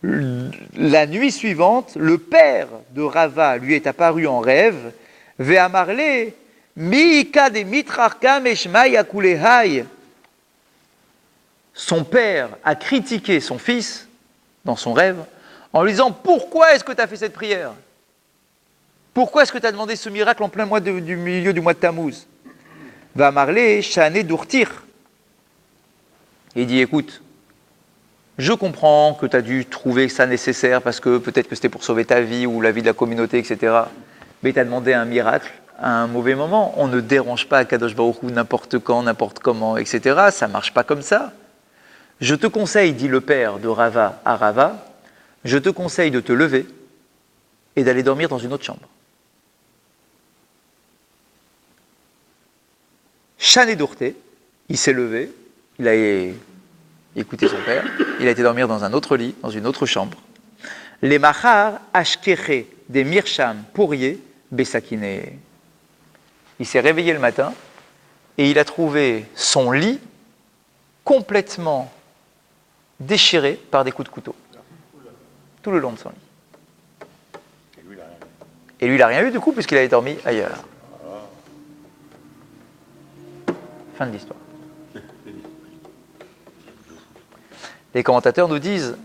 Speaker 1: La nuit suivante, le père de Rava lui est apparu en rêve. Ve'amarle miika de mitrarkam eshma yakulehai. Son père a critiqué son fils dans son rêve en lui disant pourquoi est-ce que tu as fait cette prière? Pourquoi est-ce que tu as demandé ce miracle en plein mois du milieu du mois de Tammuz? Ve'amarle shane durtir. Il dit écoute, je comprends que tu as dû trouver ça nécessaire parce que peut-être que c'était pour sauver ta vie ou la vie de la communauté, etc. Mais tu as demandé un miracle à un mauvais moment. On ne dérange pas Akadosh Baruch Hu n'importe quand, n'importe comment, etc. Ça ne marche pas comme ça. Je te conseille, dit le père de Rava à Rava, je te conseille de te lever et d'aller dormir dans une autre chambre. Chané Dourté, il s'est levé, il a écouté son père, il a été dormir dans un autre lit, dans une autre chambre. Les machar ashkeche des mirsham pourrier besakine. Il s'est réveillé le matin et il a trouvé son lit complètement déchiré par des coups de couteau. Tout le long de son lit. Et lui, il n'a rien vu du coup, puisqu'il avait dormi ailleurs. Fin de l'histoire. Les commentateurs nous disent,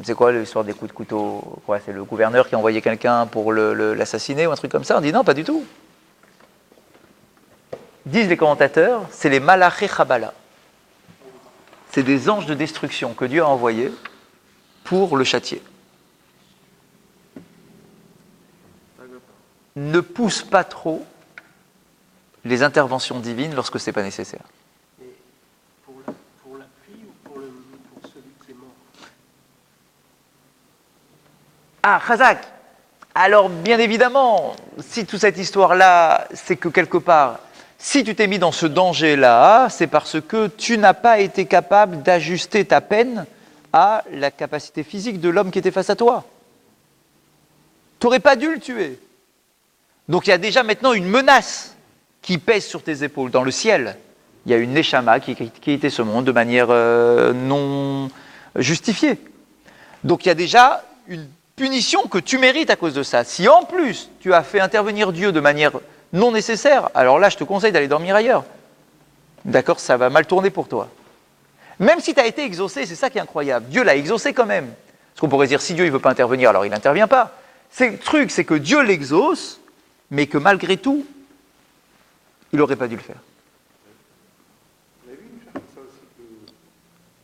Speaker 1: c'est quoi l'histoire des coups de couteau? Quoi, c'est le gouverneur qui a envoyé quelqu'un pour l'assassiner ou un truc comme ça? On dit non, pas du tout. Disent les commentateurs, c'est les Malaché Chabala. C'est des anges de destruction que Dieu a envoyés pour le châtier. Ne pousse pas trop les interventions divines lorsque ce n'est pas nécessaire.
Speaker 6: Mais pour la pluie ou pour celui qui est mort?
Speaker 1: Ah, Khazak. Alors, bien évidemment, si toute cette histoire-là, c'est que quelque part, si tu t'es mis dans ce danger-là, c'est parce que tu n'as pas été capable d'ajuster ta peine à la capacité physique de l'homme qui était face à toi. Tu n'aurais pas dû le tuer. Donc il y a déjà maintenant une menace qui pèse sur tes épaules dans le ciel. Il y a une Neshama qui quittait ce monde de manière non justifiée. Donc il y a déjà une punition que tu mérites à cause de ça. Si en plus tu as fait intervenir Dieu de manière non nécessaire, alors là je te conseille d'aller dormir ailleurs. D'accord, ça va mal tourner pour toi. Même si tu as été exaucé, c'est ça qui est incroyable. Dieu l'a exaucé quand même. Parce qu'on pourrait dire, si Dieu ne veut pas intervenir, alors il n'intervient pas. Le truc, c'est que Dieu l'exauce, mais que malgré tout, il n'aurait pas dû le faire.
Speaker 4: On a vu une chose comme ça aussi, que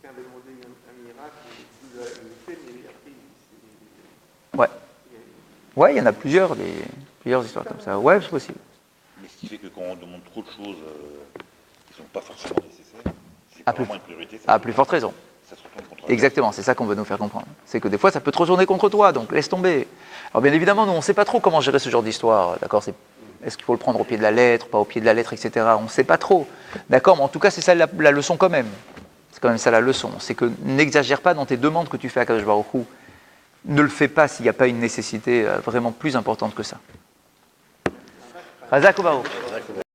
Speaker 4: quelqu'un avait demandé un miracle, il l'a fait, mais après,
Speaker 1: Ouais. Ouais, il y en a plusieurs histoires comme ça. Ouais, c'est possible.
Speaker 2: Mais ce qui fait que quand on demande trop de choses qui ne sont pas forcément nécessaires, c'est pas vraiment une priorité.
Speaker 1: À plus forte raison.
Speaker 2: Ça se retourne contre
Speaker 1: Exactement, c'est ça qu'on veut nous faire comprendre. C'est que des fois, ça peut te retourner contre toi, donc laisse tomber. Alors bien évidemment, nous, on ne sait pas trop comment gérer ce genre d'histoire, d'accord? Est-ce qu'il faut le prendre au pied de la lettre, pas au pied de la lettre, etc. On ne sait pas trop, d'accord? Mais en tout cas, c'est ça la leçon quand même. C'est quand même ça la leçon. C'est que n'exagère pas dans tes demandes que tu fais à Kadosh Baruch Hu. Ne le fais pas s'il n'y a pas une nécessité vraiment plus importante que ça. Razak ou Baruch.